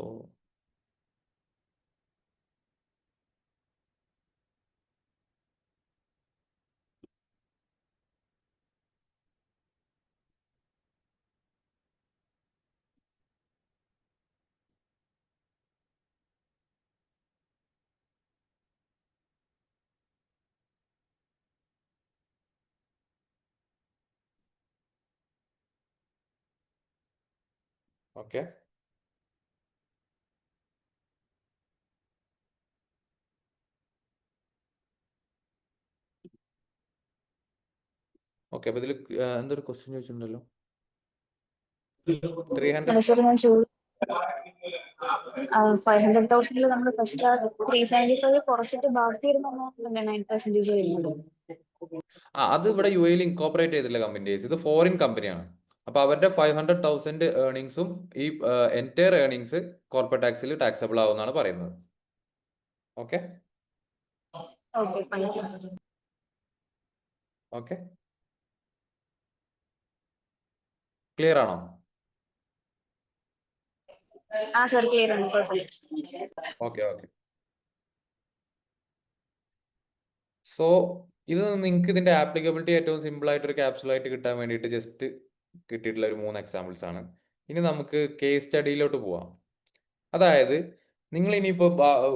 okay. ഓക്കെ. അപ്പൊ ഇതിൽ എന്തൊരു ക്വസ്റ്റ്യൻ ചോദിച്ചിട്ടുണ്ടല്ലോ? 300 സർ ഞാൻ 500,000 നമ്മൾ ഫസ്റ്റ് 375 കുറച്ചിട്ട് ബാക്കി വരുന്ന 9% ചെയ്യുന്നുണ്ട്. അത് ഇവിടെ UAEയിൽ ഇൻകോപ്പറേറ്റ് ചെയ്തില്ല കമ്പനീസ്. ഇത് ഫോറിൻ കമ്പനിയാണ്. അപ്പൊ അവരുടെ 500,000 ഏർണിങ്സും ഈ എൻറ്റയർ ഏർണിങ്സ് കോർപ്പറേറ്റ് ടാക്സിൽ ടാക്സബിൾ ആവുമെന്നാണ് പറയുന്നത്. ഓക്കെ. ഓക്കെ. ക്ലിയർ ആണോ? സർ ക്ലിയർ ആണ്. ഓക്കെ. ഓക്കെ. സോ ഇത് നിങ്ങൾക്ക് ഇതിന്റെ ആപ്ലിക്കബിലിറ്റി ഏറ്റവും സിമ്പിൾ ആയിട്ട് ഒരു ക്യാപ്സുലായിട്ട് കിട്ടാൻ വേണ്ടിയിട്ട് ജസ്റ്റ് കിട്ടിയിട്ടുള്ള ഒരു 3 എക്സാമ്പിൾസ് ആണ്. ഇനി നമുക്ക് കേസ് സ്റ്റഡിയിലോട്ട് പോവാം. അതായത് നിങ്ങൾ ഇനിയിപ്പോൾ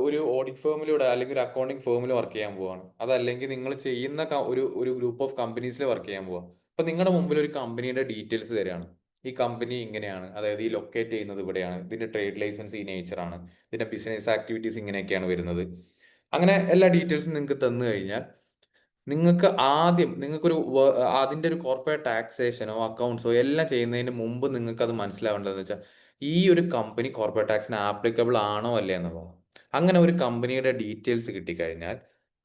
ഒരു ഓഡിറ്റ് ഫേമിലൂടെ അല്ലെങ്കിൽ ഒരു അക്കൗണ്ടിങ് ഫേമിൽ വർക്ക് ചെയ്യാൻ പോവാണ്. അതല്ലെങ്കിൽ നിങ്ങൾ ചെയ്യുന്ന ഒരു ഗ്രൂപ്പ് ഓഫ് കമ്പനീസിൽ വർക്ക് ചെയ്യാൻ പോവാം. അപ്പോൾ നിങ്ങളുടെ മുമ്പിൽ ഒരു കമ്പനിയുടെ ഡീറ്റെയിൽസ് തരികയാണ്. ഈ കമ്പനി ഇങ്ങനെയാണ്, അതായത് ഈ ലൊക്കേറ്റ് ചെയ്യുന്നത് ഇവിടെയാണ്, ഇതിന്റെ ട്രേഡ് ലൈസൻസ് ഈ നേച്ചറാണ്, ഇതിന്റെ ബിസിനസ് ആക്ടിവിറ്റീസ് ഇങ്ങനെയൊക്കെയാണ് വരുന്നത്. അങ്ങനെ എല്ലാ ഡീറ്റെയിൽസും നിങ്ങൾക്ക് തന്നു കഴിഞ്ഞാൽ നിങ്ങൾക്കൊരു അതിന്റെ ഒരു കോർപ്പറേറ്റ് ടാക്സേഷനോ അക്കൗണ്ട്സോ എല്ലാം ചെയ്യുന്നതിന് മുമ്പ് നിങ്ങൾക്ക് അത് മനസ്സിലാവേണ്ടതെന്ന് വെച്ചാൽ ഈ ഒരു കമ്പനി കോർപ്പറേറ്റ് ടാക്സിന് ആപ്ലിക്കബിൾ ആണോ അല്ലേ എന്നുള്ളത്. അങ്ങനെ ഒരു കമ്പനിയുടെ ഡീറ്റെയിൽസ് കിട്ടിക്കഴിഞ്ഞാൽ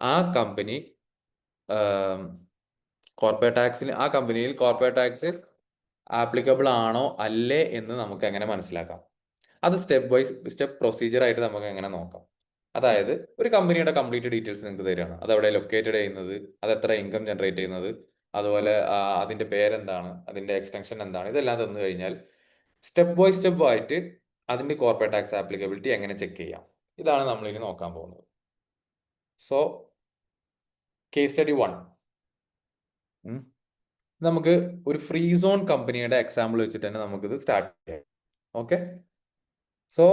ആ കമ്പനി ആ കമ്പനിയിൽ കോർപ്പറേറ്റ് ടാക്സ് ആപ്ലിക്കബിൾ ആണോ അല്ലേ എന്ന് നമുക്ക് എങ്ങനെ മനസ്സിലാക്കാം? അത് സ്റ്റെപ്പ് പ്രൊസീജിയർ ആയിട്ട് നമുക്ക് എങ്ങനെ നോക്കാം? അതായത് ഒരു കമ്പനിയുടെ കംപ്ലീറ്റ് ഡീറ്റെയിൽസ് നിങ്ങൾക്ക് തരികയാണ്. അത് എവിടെ ലൊക്കേറ്റഡ് ചെയ്യുന്നത്, അത് എത്ര ഇൻകം ജനറേറ്റ് ചെയ്യുന്നത്, അതുപോലെ അതിന്റെ പേരെന്താണ്, അതിന്റെ എക്സ്റ്റൻഷൻ എന്താണ്, ഇതെല്ലാം തന്നു കഴിഞ്ഞാൽ സ്റ്റെപ്പ് ആയിട്ട് അതിന്റെ കോർപ്പറേറ്റ് ടാക്സ് ആപ്ലിക്കബിലിറ്റി എങ്ങനെ ചെക്ക് ചെയ്യാം, ഇതാണ് നമ്മൾ ഇനി നോക്കാൻ പോകുന്നത്. സോ കേസ് സ്റ്റഡി 1, നമുക്ക് ഒരു ഫ്രീ സോൺ കമ്പനിയുടെ എക്സാമ്പിൾ വെച്ചിട്ട് തന്നെ നമുക്കിത് സ്റ്റാർട്ട് ചെയ്യാം. Okay, so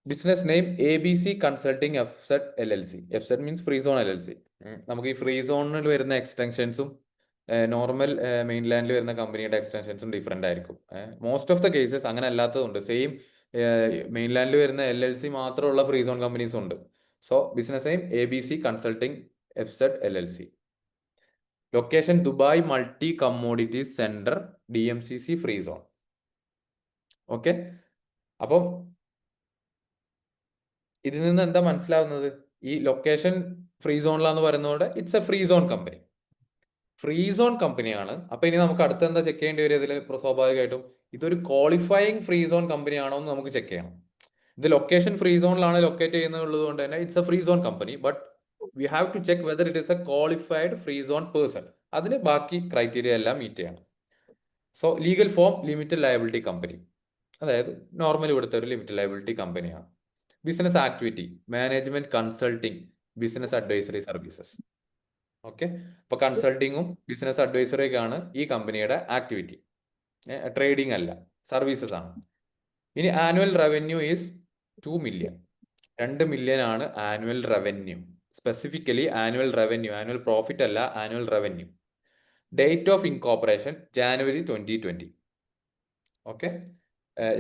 business name ABC consulting FZ LLC. FZ means free zone LLC. നമുക്ക് ഈ ഫ്രീ സോണിൽ വരുന്ന എക്സ്റ്റൻഷൻസും നോർമൽ മെയിൻലാൻഡിൽ വരുന്ന കമ്പനിയുടെ എക്സ്റ്റൻഷൻസും ഡിഫറെൻ്റ് ആയിരിക്കും. മോസ്റ്റ് ഓഫ് ദ കേസസ് അങ്ങനെ അല്ലാത്തതുണ്ട്. സെയിം മെയിൻലാൻഡിൽ വരുന്ന LLC മാത്രമുള്ള ഫ്രീ സോൺ കമ്പനീസ് ഉണ്ട്. So business name ABC consulting FZ LLC. Location Dubai multi commodities centre DMCC free zone. Okay, അപ്പം ഇതിൽ നിന്ന് എന്താ മനസ്സിലാവുന്നത്? ഈ ലൊക്കേഷൻ ഫ്രീ സോണിലാന്ന് പറയുന്നതോടെ it's a free zone company. Free zone കമ്പനിയാണ്. അപ്പൊ ഇനി നമുക്ക് അടുത്ത എന്താ ചെക്ക് ചെയ്യേണ്ടി വരും? ഇതിൽ സ്വാഭാവികമായിട്ടും ഇതൊരു ക്വാളിഫയിങ് ഫ്രീ സോൺ കമ്പനി ആണോ എന്ന് നമുക്ക് ചെക്ക് ചെയ്യണം. ഇത് ലൊക്കേഷൻ ഫ്രീ സോണിലാണ് ലൊക്കേറ്റ് ചെയ്യുന്നത് കൊണ്ട് തന്നെ it's a free zone company, but we have to check whether it is a qualified free zone person. അതിന് ബാക്കി ക്രൈറ്റീരിയ എല്ലാം മീറ്റ് ചെയ്യണം. So legal form limited liability company, അതായത് നോർമൽ ഇവിടുത്തെ ഒരു ലിമിറ്റഡ് ലയബിലിറ്റി കമ്പനിയാണ്. Business activity management consulting business advisory services. Okay, അപ്പൊ കൺസൾട്ടിങ്ങും ബിസിനസ് അഡ്വൈസറിയൊക്കെയാണ് ഈ കമ്പനിയുടെ ആക്ടിവിറ്റി. ട്രേഡിംഗ് അല്ല, സർവീസസ് ആണ്. ഇനി annual revenue is 2 million. 2 million ആണ് annual revenue. Specifically annual revenue, annual profit അല്ല, annual revenue. Date of incorporation January 2020. Okay,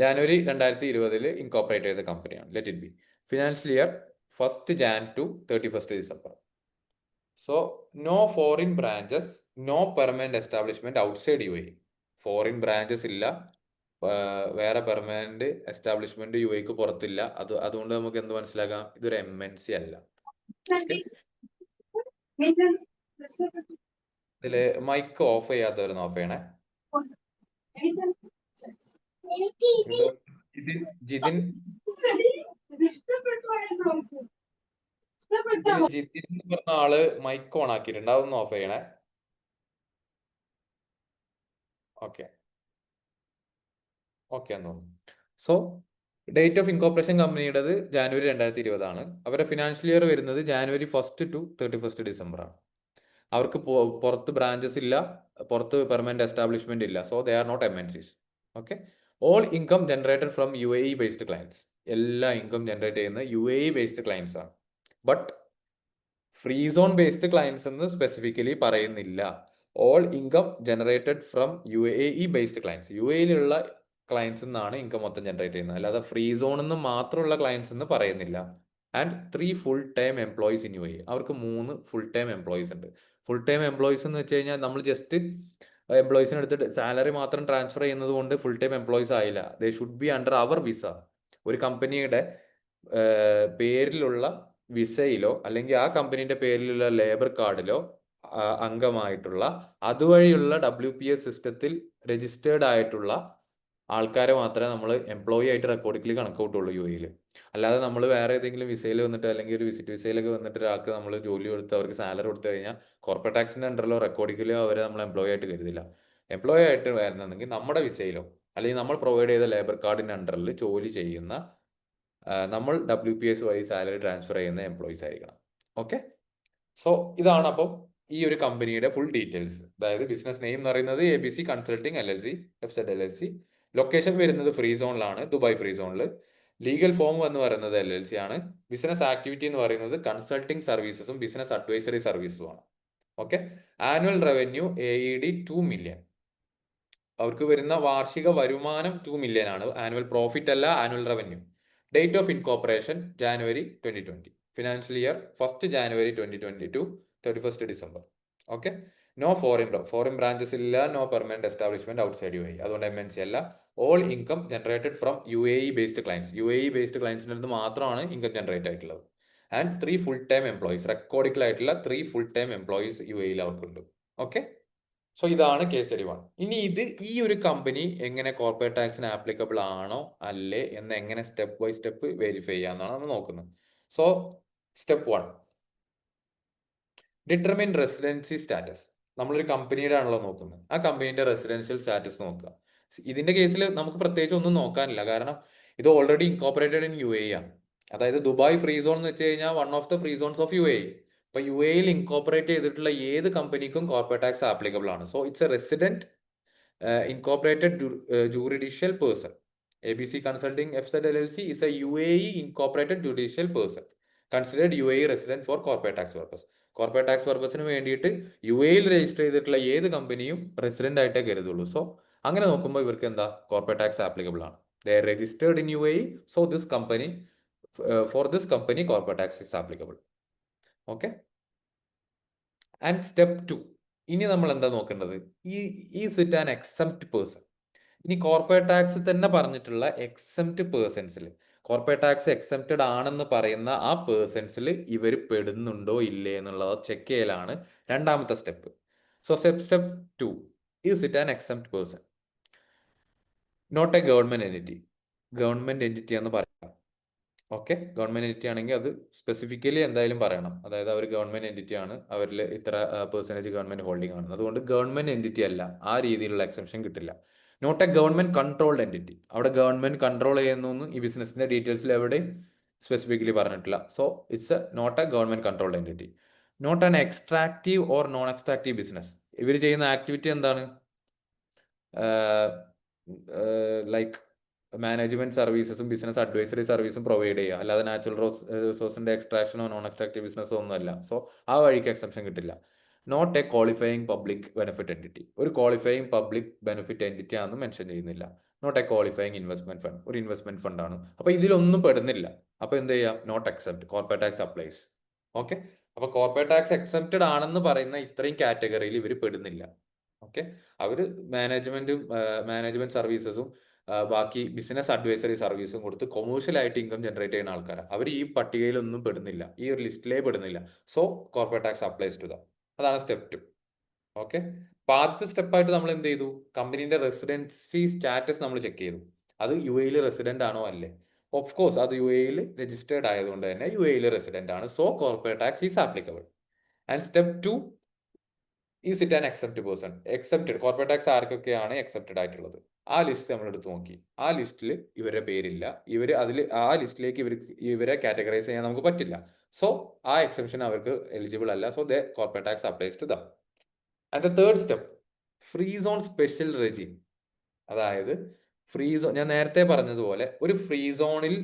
January 2020 incorporate ചെയ്ത കമ്പനിയാണ്. Let it be. Financial year 1st Jan to 31st December. So no foreign branches, no permanent establishment outside UAE. Foreign branches ഇല്ല, വേറെ പെർമനന്റ് എസ്റ്റാബ്ലിഷ്മെന്റ് UAEക്ക് പുറത്തില്ല. അതുകൊണ്ട് നമുക്ക് എന്ത് മനസ്സിലാക്കാം? ഇതൊരു MNC അല്ല. ഇതില് മൈക്ക് ഓഫ് ചെയ്യാത്തവരൊന്ന് ഓഫ് ചെയ്യണേ. ജിതിൻ ജിതിൻ എന്ന് പറഞ്ഞ ആള് മൈക്ക് ഓൺ ആക്കിയിട്ടുണ്ട്, അതൊന്ന് ഓഫ് ചെയ്യണേ. ഓക്കെ ഓക്കെ എന്ന് തോന്നുന്നു. സോ ഡേറ്റ് ഓഫ് ഇൻകോർപ്പറേഷൻ കമ്പനിയുടേത് January 2020 ആണ്. അവരുടെ ഫിനാൻഷ്യൽ ഇയർ വരുന്നത് January 1st to 31st December ആണ്. അവർക്ക് പുറത്ത് ബ്രാഞ്ചസ് ഇല്ല, പുറത്ത് പെർമനന്റ് എസ്റ്റാബ്ലിഷ്മെന്റ് ഇല്ല. So they are not MNCs. Okay, all income generated from UAE based clients. എല്ലാ ഇൻകം ജനറേറ്റ് ചെയ്യുന്ന UAE ബേസ്ഡ് ക്ലയൻസ് ആണ്. But free zone based clients എന്ന് സ്പെസിഫിക്കലി പറയുന്നില്ല. All income generated from UAE based clients. UAEയിലുള്ള ക്ലയൻസ് എന്നാണ് ഇൻകം മൊത്തം ജനറേറ്റ് ചെയ്യുന്നത്, അല്ലാതെ ഫ്രീ സോണിൽ നിന്ന് മാത്രമുള്ള ക്ലയൻസ് എന്ന് പറയുന്നില്ല. And 3 full time employees in UAE. അവർക്ക് 3 full time employees ഉണ്ട്. ഫുൾ ടൈം എംപ്ലോയീസ് എന്ന് വെച്ച് കഴിഞ്ഞാൽ നമ്മൾ ജസ്റ്റ് എംപ്ലോയീസിന് എടുത്തിട്ട് സാലറി മാത്രം ട്രാൻസ്ഫർ ചെയ്യുന്നത് കൊണ്ട് ഫുൾ ടൈം എംപ്ലോയീസ് ആയില്ല. ദേ ഷുഡ് ബി അണ്ടർ അവർ വിസ. ഒരു കമ്പനിയുടെ പേരിലുള്ള വിസയിലോ അല്ലെങ്കിൽ ആ കമ്പനിയുടെ പേരിലുള്ള ലേബർ കാർഡിലോ അംഗമായിട്ടുള്ള, അതുവഴിയുള്ള WPS സിസ്റ്റത്തിൽ രജിസ്റ്റേർഡ് ആയിട്ടുള്ള ആൾക്കാരെ മാത്രമേ നമ്മൾ എംപ്ലോയി ആയിട്ട് റെക്കോർഡിക്കലി കണക്കൂട്ടുള്ളൂ UAEയിൽ. അല്ലാതെ നമ്മൾ വേറെ ഏതെങ്കിലും വിസയിൽ വന്നിട്ട് അല്ലെങ്കിൽ ഒരു വിസിറ്റ് വിസയിലൊക്കെ വന്നിട്ട് ഒരാൾക്ക് നമ്മൾ ജോലി കൊടുത്ത് അവർക്ക് സാലറി കൊടുത്തു കഴിഞ്ഞാൽ കോർപ്പറേറ്റ് ടാക്സിന്റെ അണ്ടറിലോ റെക്കോർഡിക്കലോ അവരെ നമ്മൾ എംപ്ലോയി ആയിട്ട് കരുതില്ല. എംപ്ലോയി ആയിട്ട് വരുന്നുണ്ടെങ്കിൽ നമ്മുടെ വിസയിലോ അല്ലെങ്കിൽ നമ്മൾ പ്രൊവൈഡ് ചെയ്ത ലേബർ കാർഡിന്റെ അണ്ടറിൽ ജോലി ചെയ്യുന്ന, നമ്മൾ WPS വഴി സാലറി ട്രാൻസ്ഫർ ചെയ്യുന്ന എംപ്ലോയീസ് ആയിരിക്കണം. ഓക്കെ, സോ ഇതാണ് അപ്പം ഈ ഒരു കമ്പനിയുടെ ഫുൾ ഡീറ്റെയിൽസ്. അതായത് ബിസിനസ് നെയിം എന്ന് പറയുന്നത് ABC consulting LLC എഫ്സെറ്റ് LLC. Location വരുന്നത് ഫ്രീ സോണിലാണ്, ദുബായ് ഫ്രീ സോണിൽ. ലീഗൽ ഫോം എന്ന് പറയുന്നത് LLC ആണ്. ബിസിനസ് ആക്ടിവിറ്റി എന്ന് പറയുന്നത് കൺസൾട്ടിങ് സർവീസസും ബിസിനസ് അഡ്വൈസറി സർവീസും ആണ്. Okay, annual revenue AED 2 million. അവർക്ക് വരുന്ന വാർഷിക വരുമാനം 2 million ആണ്. ആനുവൽ പ്രോഫിറ്റ് അല്ല, annual revenue. Date of incorporation January 2020. Financial year 1st January 2020 to 31st December. Okay, no foreign branches ഇല്ല, no permanent establishment outside UAE. അതുകൊണ്ട് MNC അല്ല. All income generated from UAE based clients. UAE based ക്ലയൻസിൻ്റെ അടുത്ത് മാത്രമാണ് ഇൻകം ജനറേറ്റ് ആയിട്ടുള്ളത്. ആൻഡ് 3 full time employees, റെക്കോർഡിക്കൽ ആയിട്ടുള്ള 3 full time employees UAEയിൽ അവർക്കുണ്ട്. ഓക്കെ, സോ ഇതാണ് കേസ് സ്റ്റഡി 1. ഇനി ഈ ഒരു കമ്പനി എങ്ങനെ കോർപ്പറേറ്റ് ടാക്സിന് ആപ്ലിക്കബിൾ ആണോ അല്ലേ എന്ന് എങ്ങനെ സ്റ്റെപ്പ് ബൈ സ്റ്റെപ്പ് വെരിഫൈ ചെയ്യാമെന്നാണ് നമ്മൾ നോക്കുന്നത്. So step 1, determine residency status. നമ്മളൊരു കമ്പനിയുടെ ആണല്ലോ നോക്കുന്നത്. ആ കമ്പനീന്റെ റെസിഡൻഷ്യൽ സ്റ്റാറ്റസ് നോക്കുക. ഇതിന്റെ കേസിൽ നമുക്ക് പ്രത്യേകിച്ച് ഒന്നും നോക്കാനില്ല. കാരണം ഇത് ഓൾറെഡി ഇൻകോപ്പറേറ്റഡ് ഇൻ UAE ആണ്. അതായത് ദുബായ് ഫ്രീ സോൺ എന്ന് വെച്ച് കഴിഞ്ഞാൽ one of the free zones of UAE. ഇപ്പൊ UAEയിൽ ഇൻകോപ്പറേറ്റ് ചെയ്തിട്ടുള്ള ഏത് കമ്പനിക്കും കോർപ്പറേറ്റ് ടാക്സ് ആപ്ലിക്കബിൾ ആണ്. So it's a resident incorporated judicial person. ABC Consulting FZ LLC is a UAE incorporated judicial person considered UAE resident for corporate tax purpose. Corporate tax പർപ്പസിന് വേണ്ടിയിട്ട് UAEയിൽ രജിസ്റ്റർ ചെയ്തിട്ടുള്ള ഏത് കമ്പനിയും റെസിഡന്റ് ആയിട്ടേ കരുതുള്ളൂ. സോ അങ്ങനെ നോക്കുമ്പോൾ ഇവർക്ക് എന്താ കോർപ്പറേറ്റ് ടാക്സ് ആപ്ലിക്കബിൾ ആണ്. ദേ are registered in UAE. So this company for this company corporate tax is applicable. Okay. And step 2, ഇനി നമ്മൾ എന്താ നോക്കേണ്ടത്? Is it an exempt person? ഇനി കോർപ്പറേറ്റ് ടാക്സ് തന്നെ പറഞ്ഞിട്ടുള്ള എക്സംപ്റ്റ് പേഴ്സൺസിൽ, കോർപ്പറേറ്റ് ടാക്സ് എക്സംപ്റ്റഡ് ആണെന്ന് പറയുന്ന ആ പേഴ്സൺസിൽ ഇവർ പെടുന്നുണ്ടോ ഇല്ലേ എന്നുള്ളത് ചെക്ക് ചെയ്യലാണ് രണ്ടാമത്തെ step. So step 2, is it an exempt person? Not a government entity. Government entity എന്ന് പറയാം. ഓക്കെ. ഗവൺമെന്റ് എൻറ്റിറ്റി ആണെങ്കിൽ അത് സ്പെസിഫിക്കലി എന്തായാലും പറയണം. അതായത് അവർ ഗവൺമെന്റ് എൻറ്റിറ്റി ആണ്, അവരിൽ ഇത്ര പെർസെൻറ്റേജ് ഗവൺമെന്റ് ഹോൾഡിംഗ് ആണ്, അതുകൊണ്ട് ഗവൺമെന്റ് എൻറ്റിറ്റി അല്ല, ആ രീതിയിലുള്ള എക്സെപ്ഷൻ കിട്ടില്ല. Not a government controlled entity. അവിടെ ഗവൺമെന്റ് കൺട്രോൾ ചെയ്യുന്നു ഈ ബിസിനസിന്റെ ഡീറ്റെയിൽസിൽ എവിടെയും സ്പെസിഫിക്കലി പറഞ്ഞിട്ടില്ല. So it's not a government controlled entity. Not an extractive or non extractive business. ഇവർ ചെയ്യുന്ന ആക്ടിവിറ്റി എന്താണ്? ലൈക്ക് മാനേജ്മെന്റ് സർവീസസും ബിസിനസ് അഡ്വൈസറി സർവീസും പ്രൊവൈഡ് ചെയ്യുക, അല്ലാതെ നാച്ചുറൽ റിസോഴ്സിന്റെ എക്സ്ട്രാക്ഷനോ നോൺ എക്സ്ട്രാക്റ്റീവ് ബിസിനസ്സോ ഒന്നുമല്ല. സോ ആ വഴിക്ക് എക്സെപ്ഷൻ കിട്ടില്ല. Not a qualifying public benefit entity. ഒരു ക്വാളിഫയിങ് പബ്ലിക് ബെനിഫിറ്റ് എൻറ്റിറ്റി ആണെന്ന് മെൻഷൻ ചെയ്യുന്നില്ല. Not a qualifying investment fund. ഒരു ഇൻവെസ്റ്റ്മെന്റ് ഫണ്ട് ആണ്. അപ്പൊ ഇതിലൊന്നും പെടുന്നില്ല. അപ്പൊ എന്ത് ചെയ്യാം? Not except. Corporate tax applies. Okay. അപ്പൊ കോർപ്പറേറ്റ് ടാക്സ് എക്സെപ്റ്റഡ് ആണെന്ന് പറയുന്ന ഇത്രയും കാറ്റഗറിയിൽ ഇവർ പെടുന്നില്ല. ഓക്കെ. അവർ മാനേജ്മെന്റ് സർവീസസും ബാക്കി ബിസിനസ് അഡ്വൈസറി സർവീസും കൊടുത്ത് കൊമേഴ്ഷ്യൽ ആയിട്ട് ഇൻകം ജനറേറ്റ് ചെയ്യുന്ന ആൾക്കാരാണ്. അവർ ഈ പട്ടികയിലൊന്നും പെടുന്നില്ല, ഈ ഒരു ലിസ്റ്റിലേ പെടുന്നില്ല. So corporate tax applies to them. അതാണ് സ്റ്റെപ്പ് 2. ഓക്കെ. അപ്പൊ ആദ്യത്തെ സ്റ്റെപ്പായിട്ട് നമ്മൾ എന്ത് ചെയ്തു? കമ്പനീന്റെ റെസിഡൻസി സ്റ്റാറ്റസ് നമ്മൾ ചെക്ക് ചെയ്തു. അത് UAEയിൽ റെസിഡന്റ് ആണോ അല്ലേ? ഓഫ് കോഴ്സ് അത് UAEയിൽ രജിസ്റ്റേർഡ് ആയതുകൊണ്ട് തന്നെ UAEയിൽ റെസിഡന്റ് ആണ്. So corporate tax is applicable. And step 2, is it an except person? Excepted corporate tax ആർക്കൊക്കെയാണ് എക്സെപ്റ്റഡ് ആയിട്ടുള്ളത്? ആ ലിസ്റ്റ് നമ്മൾ എടുത്ത് നോക്കി. ആ ലിസ്റ്റിൽ ഇവരുടെ പേരില്ല. ആ ലിസ്റ്റിലേക്ക് ഇവരെ കാറ്റഗറൈസ് ചെയ്യാൻ നമുക്ക് പറ്റില്ല. സോ ആ എക്സെപ്ഷൻ അവർക്ക് എലിജിബിൾ അല്ല. So the corporate tax applies to them. And the third step, free zone special regime. അതായത് ഫ്രീ സോൺ, ഞാൻ നേരത്തെ പറഞ്ഞതുപോലെ ഒരു ഫ്രീ സോണിൽ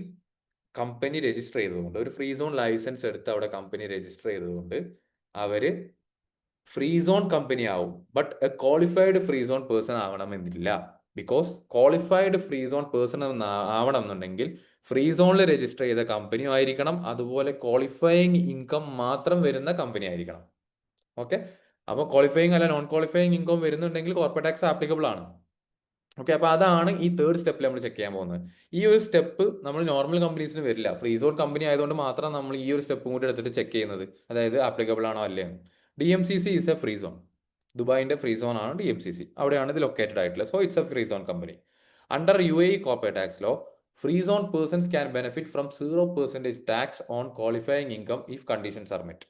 കമ്പനി രജിസ്റ്റർ ചെയ്തതുകൊണ്ട്, ഒരു ഫ്രീ സോൺ ലൈസൻസ് എടുത്ത് അവിടെ കമ്പനി രജിസ്റ്റർ ചെയ്തതുകൊണ്ട് അവര് ഫ്രീ സോൺ കമ്പനി ആവും. But a qualified free zone person ആവണമെന്നില്ല. Because qualified free zone person ആവണം എന്നുണ്ടെങ്കിൽ ഫ്രീ സോണിൽ രജിസ്റ്റർ ചെയ്ത കമ്പനിയും ആയിരിക്കണം, അതുപോലെ ക്വാളിഫയിങ് ഇൻകം മാത്രം വരുന്ന കമ്പനി ആയിരിക്കണം. ഓക്കെ. അപ്പോൾ ക്വാളിഫയിങ് അല്ല നോൺ ക്വാളിഫയിങ് ഇൻകം വരുന്നുണ്ടെങ്കിൽ കോർപ്പറേറ്റ് ടാക്സ് ആപ്ലിക്കബിൾ ആണ്. ഓക്കെ. അപ്പോൾ അതാണ് ഈ തേർഡ് സ്റ്റെപ്പിൽ നമ്മൾ ചെക്ക് ചെയ്യാൻ പോകുന്നത്. ഈ ഒരു സ്റ്റെപ്പ് നമ്മൾ നോർമൽ കമ്പനീസിന് വരില്ല. ഫ്രീ സോൺ കമ്പനി ആയതുകൊണ്ട് മാത്രം നമ്മൾ ഈ ഒരു സ്റ്റെപ്പും കൂടി എടുത്തിട്ട് ചെക്ക് ചെയ്യുന്നത്, അതായത് ആപ്ലിക്കബിൾ ആണോ അല്ലേ. DMCC is a free zone. ദുബായിന്റെ ഫ്രീ സോൺ ആണ് DMCC. അവിടെയാണ് ഇത് ലൊക്കേറ്റഡ് ആയിട്ടുള്ളത്. So it's a free zone company. Under UAE corporate tax law, free zone persons can benefit from 0% tax on qualifying income if conditions are met.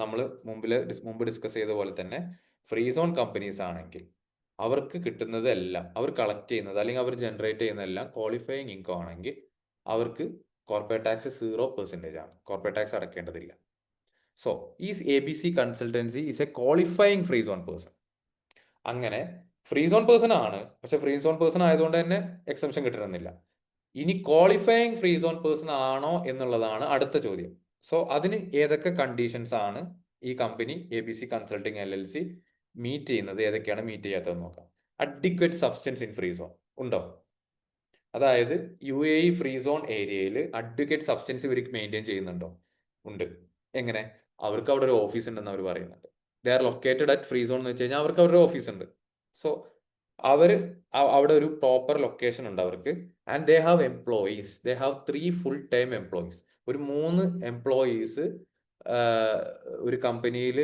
നമ്മൾ മുമ്പ് ഡിസ്കസ് ചെയ്ത പോലെ തന്നെ ഫ്രീ സോൺ കമ്പനീസ് ആണെങ്കിൽ അവർക്ക് കിട്ടുന്നതെല്ലാം, അവർ കളക്ട് ചെയ്യുന്നത് അല്ലെങ്കിൽ അവർ ജനറേറ്റ് ചെയ്യുന്നതെല്ലാം ക്വാളിഫയിങ് ഇൻകം ആണെങ്കിൽ അവർക്ക് കോർപ്പറേറ്റ് ടാക്സ് 0% ആണ്. കോർപ്പറേറ്റ് ടാക്സ് അടക്കേണ്ടതില്ല. So is ABC consultancy is a qualifying free zone person. അങ്ങനെ ഫ്രീ സോൺ പേഴ്സൺ ആണ്, പക്ഷെ ഫ്രീ സോൺ പേഴ്സൺ ആയതുകൊണ്ട് തന്നെ എക്സെപ്ഷൻ കിട്ടണമെന്നില്ല. ഇനി ക്വാളിഫയിങ് ഫ്രീ സോൺ പേഴ്സൺ ആണോ എന്നുള്ളതാണ് അടുത്ത ചോദ്യം. സോ അതിന് ഏതൊക്കെ കണ്ടീഷൻസ് ആണ് ഈ company ABC consulting LLC meet ചെയ്യുന്നത്, ഏതൊക്കെയാണ് മീറ്റ് ചെയ്യാത്തതെന്ന് നോക്കാം. Adequate substance in free zone ഉണ്ടോ? അതായത് UAE ഫ്രീ സോൺ ഏരിയയിൽ അഡ്വക്കേറ്റ് സബ്സ്റ്റൻസ് ഇവർക്ക് മെയിൻറ്റെയിൻ ചെയ്യുന്നുണ്ടോ? ഉണ്ട്. എങ്ങനെ? അവർക്ക് അവിടെ ഒരു ഓഫീസ് ഉണ്ടെന്ന് അവർ പറയുന്നുണ്ട്. They are located at free zone എന്ന് വെച്ച് കഴിഞ്ഞാൽ അവർക്ക് അവരുടെ ഓഫീസ് ഉണ്ട്. സോ അവിടെ ഒരു പ്രോപ്പർ ലൊക്കേഷൻ ഉണ്ട് അവർക്ക്. And they have employees. They have 3 full time employees. ഒരു 3 എംപ്ലോയീസ് ഒരു കമ്പനിയിൽ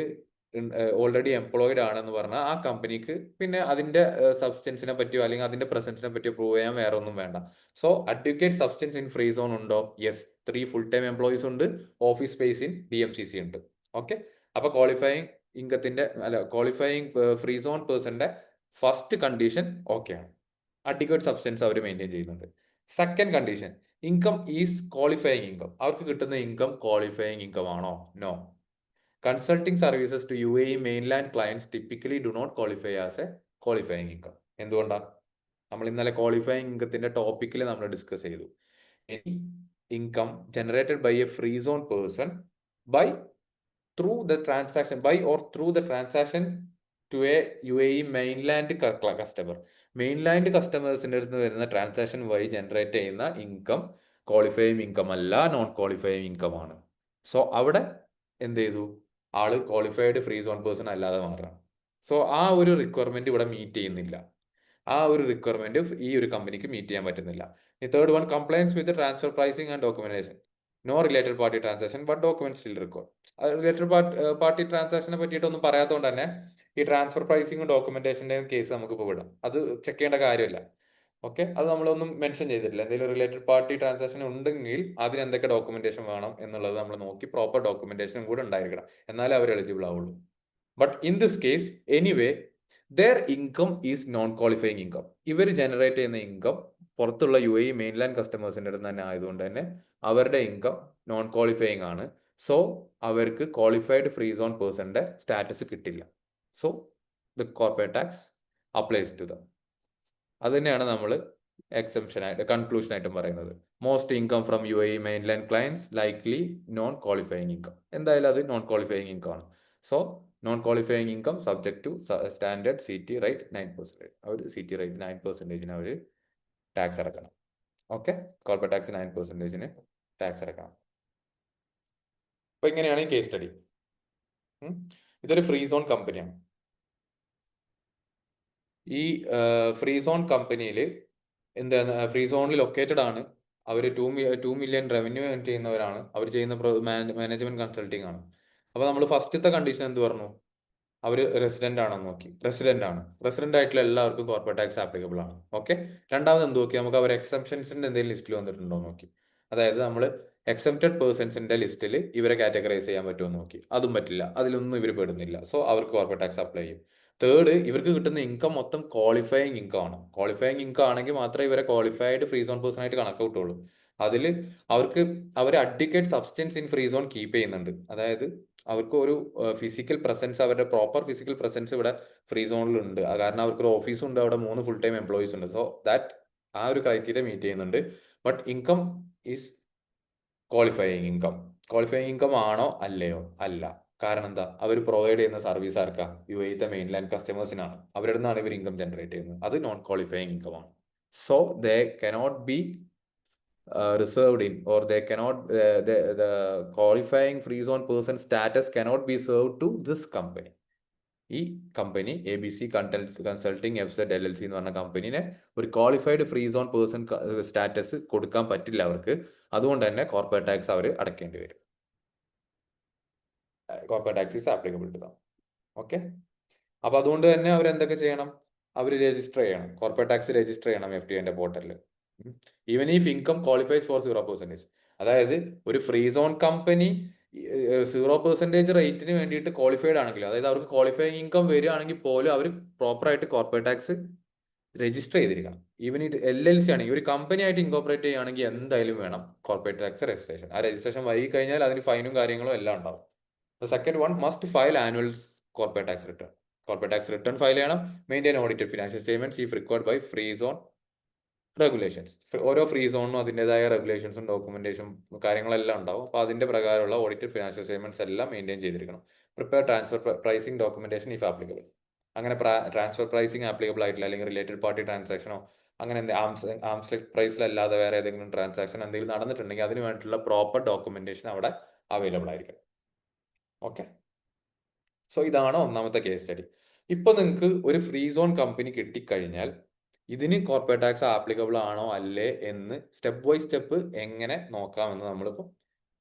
ഓൾറെഡി എംപ്ലോയിഡ് ആണെന്ന് പറഞ്ഞാൽ ആ കമ്പനിക്ക് പിന്നെ അതിന്റെ സബ്സ്റ്റൻസിനെ പറ്റിയോ അല്ലെങ്കിൽ അതിന്റെ പ്രസൻസിനെ പറ്റിയോ പ്രൂവ് ചെയ്യാൻ വേറെ ഒന്നും വേണ്ട. So adequate substance in free zone ഉണ്ടോ? യെസ്. 3 ഫുൾ ടൈം എംപ്ലോയീസ് ഉണ്ട്. ഓഫീസ് സ്പേസ് ഇൻ DMCC ഉണ്ട്. ഓക്കെ. അപ്പൊ ക്വാളിഫയിങ് ഇൻകത്തിന്റെ ക്വാളിഫയിങ് ഫ്രീ സോൺ പേഴ്സന്റെ ഫസ്റ്റ് കണ്ടീഷൻ ഓക്കെയാണ്, അഡിക്വേറ്റ് സബ്സ്റ്റൻസ് അവർ മെയിൻറ്റെയിൻ ചെയ്യുന്നുണ്ട്. Second condition, income is qualifying income, അവർക്ക് കിട്ടുന്ന ഇൻകം ക്വാളിഫയിങ് ഇൻകം ആണോ? No. Consulting services to UAE mainland clients typically do not qualify as a qualifying income. എന്തുകൊണ്ടാണ്? നമ്മൾ ഇന്നലെ ക്വാളിഫയിങ് ഇൻകത്തിന്റെ ടോപ്പിക്കിൽ നമ്മൾ ഡിസ്കസ് ചെയ്തു. Any income generated by a free zone person by through the transaction to a UAE mainland customer. Mainland കസ്റ്റമേഴ്സിൻ്റെ അടുത്ത് വരുന്ന ട്രാൻസാക്ഷൻ വഴി ജനറേറ്റ് ചെയ്യുന്ന ഇൻകം ക്വാളിഫയിങ് ഇൻകം അല്ല, നോൺ ക്വാളിഫയിങ് ഇൻകം ആണ്. സോ അവിടെ എന്ത് ചെയ്തു? ആള് ക്വാളിഫൈഡ് ഫ്രീ സോൺ പേഴ്സൺ അല്ലാതെ മാറാം. സോ ആ ഒരു റിക്വയർമെന്റ് ഇവിടെ മീറ്റ് ചെയ്യുന്നില്ല. ആ ഒരു റിക്വയർമെന്റ് ഈ ഒരു കമ്പനിക്ക് മീറ്റ് ചെയ്യാൻ പറ്റുന്നില്ല. Third one, compliance with transfer pricing and documentation. No related party transaction but document still required. Related party ട്രാൻസാക്ഷനെ പറ്റിയിട്ടൊന്നും പറയാത്തതുകൊണ്ട് തന്നെ ഈ ട്രാൻസ്ഫർ പ്രൈസിംഗും ഡോക്യുമെന്റേഷൻ്റെയും കേസ് നമുക്ക് ഇപ്പോൾ വിടാം, അത് ചെക്ക് ചെയ്യേണ്ട കാര്യമില്ല. ഓക്കെ, അത് നമ്മളൊന്നും മെൻഷൻ ചെയ്തിട്ടില്ല. എന്തെങ്കിലും റിലേറ്റഡ് പാർട്ടി ട്രാൻസാക്ഷൻ ഉണ്ടെങ്കിൽ അതിന് എന്തൊക്കെ ഡോക്യുമെന്റേഷൻ വേണം എന്നുള്ളത് നമ്മൾ നോക്കി പ്രോപ്പർ ഡോക്യുമെന്റേഷനും കൂടെ ഉണ്ടായിരിക്കണം, എന്നാലേ അവർ എലിജിബിൾ ആവുള്ളൂ. But in this case anyway their income is non qualifying income. ഇവർ ജനറേറ്റ് ചെയ്യുന്ന ഇൻകം പുറത്തുള്ള UAE മെയിൻലാൻഡ് കസ്റ്റമേഴ്സിൻ്റെ അടുത്ത് തന്നെ ആയതുകൊണ്ട് തന്നെ അവരുടെ ഇൻകം നോൺ ക്വാളിഫയിങ് ആണ്. സോ അവർക്ക് ക്വാളിഫൈഡ് ഫ്രീ സോൺ പേഴ്സന്റെ സ്റ്റാറ്റസ് കിട്ടില്ല. So the corporate tax applies to them. അത് തന്നെയാണ് നമ്മൾ എക്സെപ്ഷനായിട്ട് കൺക്ലൂഷനായിട്ടും പറയുന്നത്. Most income from UAE mainland clients likely non qualifying income. എന്തായാലും അത് നോൺ ക്വാളിഫയിങ് ഇൻകം ആണ്. So non qualifying income subject to standard CT rate 9%. അവർ CT റേറ്റ് 9%-ന് അവർ ടാക്സ് അടക്കണം. ഓക്കെ, കോർപ്പറേറ്റ് ടാക്സ് 9%-ന് ടാക്സ് അടക്കണം. അപ്പൊ ഇങ്ങനെയാണ് ഈ കേസ് സ്റ്റഡി. ഇതൊരു ഫ്രീ സോൺ കമ്പനിയാണ്. ഈ ഫ്രീ സോൺ കമ്പനിയിൽ എന്താണ്, ഫ്രീ സോണിൽ ലൊക്കേറ്റഡ് ആണ്. അവർ 2 മില്യൺ റവന്യൂ ചെയ്യുന്നവരാണ്. അവർ ചെയ്യുന്ന മാനേജ്മെന്റ് കൺസൾട്ടിങ് ആണ്. അപ്പോൾ നമ്മൾ ഫസ്റ്റത്തെ കണ്ടീഷൻ എന്ത് പറഞ്ഞു? അവർ റെസിഡന്റ് ആണെന്ന് നോക്കി. റെസിഡന്റ് ആണ്. റെസിഡന്റ് ആയിട്ടുള്ള എല്ലാവർക്കും കോർപ്പറേറ്റ് ടാക്സ് ആപ്ലിക്കബിൾ ആണ്. ഓക്കെ, രണ്ടാമത് എന്ത് നോക്കി? നമുക്ക് അവർ എക്സംഷൻസിന്റെ എന്തെങ്കിലും ലിസ്റ്റിൽ വന്നിട്ടുണ്ടോ എന്ന് നോക്കി. അതായത് നമ്മൾ എക്സംപ്റ്റഡ് പേഴ്സൺസിന്റെ ലിസ്റ്റിൽ ഇവരെ കാറ്റഗറൈസ് ചെയ്യാൻ പറ്റുമോ എന്ന് നോക്കി. അതും പറ്റില്ല, അതിലൊന്നും ഇവർ പെടുന്നില്ല. സോ അവർക്ക് കോർപ്പറേറ്റ് ടാക്സ് അപ്ലൈ ചെയ്യും. തേർഡ്, ഇവർക്ക് കിട്ടുന്ന ഇൻകം മൊത്തം ക്വാളിഫയിങ് ഇൻകം ആണ്. ക്വാളിഫയിങ് ഇൻകം ആണെങ്കിൽ മാത്രമേ ഇവരെ ക്വാളിഫൈഡ് ഫ്രീ സോൺ പേഴ്സൺ ആയിട്ട് കണക്ക് കിട്ടുള്ളൂ. അതിൽ അവർ adequate substance in free zone keep ചെയ്യുന്നുണ്ട്. അതായത് അവർക്ക് ഒരു ഫിസിക്കൽ പ്രസൻസ്, അവരുടെ പ്രോപ്പർ ഫിസിക്കൽ പ്രസൻസ് ഇവിടെ ഫ്രീ സോണിലുണ്ട്. കാരണം അവർക്കൊരു ഓഫീസും ഉണ്ട്, അവിടെ 3 ഫുൾ ടൈം എംപ്ലോയീസ് ഉണ്ട്. സോ ദാറ്റ് ആ ഒരു ക്രൈറ്റീരിയ മീറ്റ് ചെയ്യുന്നുണ്ട്. But income is qualifying income. Qualifying income ആണോ അല്ലയോ? അല്ല. കാരണം എന്താ? അവർ പ്രൊവൈഡ് ചെയ്യുന്ന സർവീസ് ആർക്കാ? UAE മെയിൻലാൻഡ് കസ്റ്റമേഴ്സിനാണ്. അവരുടെ നിന്നാണ് ഇവർ ഇൻകം ജനറേറ്റ് ചെയ്യുന്നത്. അത് നോൺ ക്വാളിഫയിങ് ഇൻകം ആണ്. So they cannot be reserved in, or they cannot the qualifying free zone person status cannot be served to this company. ഈ company ABC consulting FZ LLC എന്ന് പറഞ്ഞ കമ്പനിനെ ഒരു qualified free zone person status കൊടുക്കാൻ പറ്റില്ല അവർക്ക്. അതുകൊണ്ട് തന്നെ കോർപ്പറേറ്റ് ടാക്സ് അവർ അടയ്ക്കേണ്ടി വരും. Corporate tax is applicable to them. Okay, അപ്പൊ അതുകൊണ്ട് തന്നെ അവർ എന്തൊക്കെ ചെയ്യണം? അവർ രജിസ്റ്റർ ചെയ്യണം, കോർപ്പറേറ്റ് ടാക്സ് രജിസ്റ്റർ ചെയ്യണം FTAന്റെ പോർട്ടലിൽ. Even if income qualifies for 0%. അതായത് ഒരു ഫ്രീ സോൺ കമ്പനി 0% റേറ്റിന് വേണ്ടിയിട്ട് ക്വാളിഫൈഡ് ആണെങ്കിൽ, അതായത് അവർക്ക് ക്വാളിഫൈങ് ഇൻകം വരികയാണെങ്കിൽ പോലും അവർ പ്രോപ്പറായിട്ട് കോർപ്പറേറ്റ് ടാക്സ് രജിസ്റ്റർ ചെയ്തിരിക്കണം. ഈവൻ ഇത് LLC ആണെങ്കിൽ, ഒരു കമ്പനി ആയിട്ട് ഇൻകോപ്പറേറ്റ് ചെയ്യുകയാണെങ്കിൽ എന്തായാലും വേണം കോർപ്പറേറ്റ് ടാക്സ് രജിസ്ട്രേഷൻ. ആ രജിസ്ട്രേഷൻ വൈകി കഴിഞ്ഞാൽ അതിന് ഫൈനും കാര്യങ്ങളും എല്ലാം ഉണ്ടാവും. Second one, must file annual corporate tax return. Corporate tax return file ചെയ്യണം. Maintain audited financial statements if required by free zone regulations. ഓരോ ഫ്രീ സോണിനും അതിൻ്റെതായ റെഗുലേഷൻസും ഡോക്യുമെന്റേഷൻ കാര്യങ്ങളെല്ലാം ഉണ്ടാവും. അപ്പോൾ അതിന്റെ പ്രകാരമുള്ള ഓഡിറ്റഡ് ഫിനാൻഷ്യൽ സ്റ്റേറ്റ്മെന്റ്സ് എല്ലാം മെയിൻറ്റെയിൻ ചെയ്തിരിക്കണം. Prepare transfer pricing documentation if applicable. അങ്ങനെ ട്രാൻസ്ഫർ പ്രൈസിംഗ് ആപ്ലിക്കബിൾ ആയിട്ടില്ല, അല്ലെങ്കിൽ റിലേറ്റഡ് പാർട്ടി ട്രാൻസാക്ഷനോ അങ്ങനെ ആംസ് പ്രൈസിലല്ലാതെ വേറെ ഏതെങ്കിലും ട്രാൻസാക്ഷൻ എന്തെങ്കിലും നടന്നിട്ടുണ്ടെങ്കിൽ അതിന് വേണ്ടിയിട്ടുള്ള പ്രോപ്പർ ഡോക്യുമെന്റേഷൻ അവിടെ അവൈലബിൾ ആയിരിക്കും. ഓക്കെ, സോ ഇതാണ് ഒന്നാമത്തെ കേസ് സ്റ്റഡി. ഇപ്പൊ നിങ്ങൾക്ക് ഒരു ഫ്രീ സോൺ കമ്പനി കിട്ടിക്കഴിഞ്ഞാൽ ഇതിന് കോർപ്പറേറ്റ് ടാക്സ് ആപ്ലിക്കബിൾ ആണോ അല്ലേ എന്ന് സ്റ്റെപ്പ് ബൈ സ്റ്റെപ്പ് എങ്ങനെ നോക്കാമെന്ന് നമ്മളിപ്പോൾ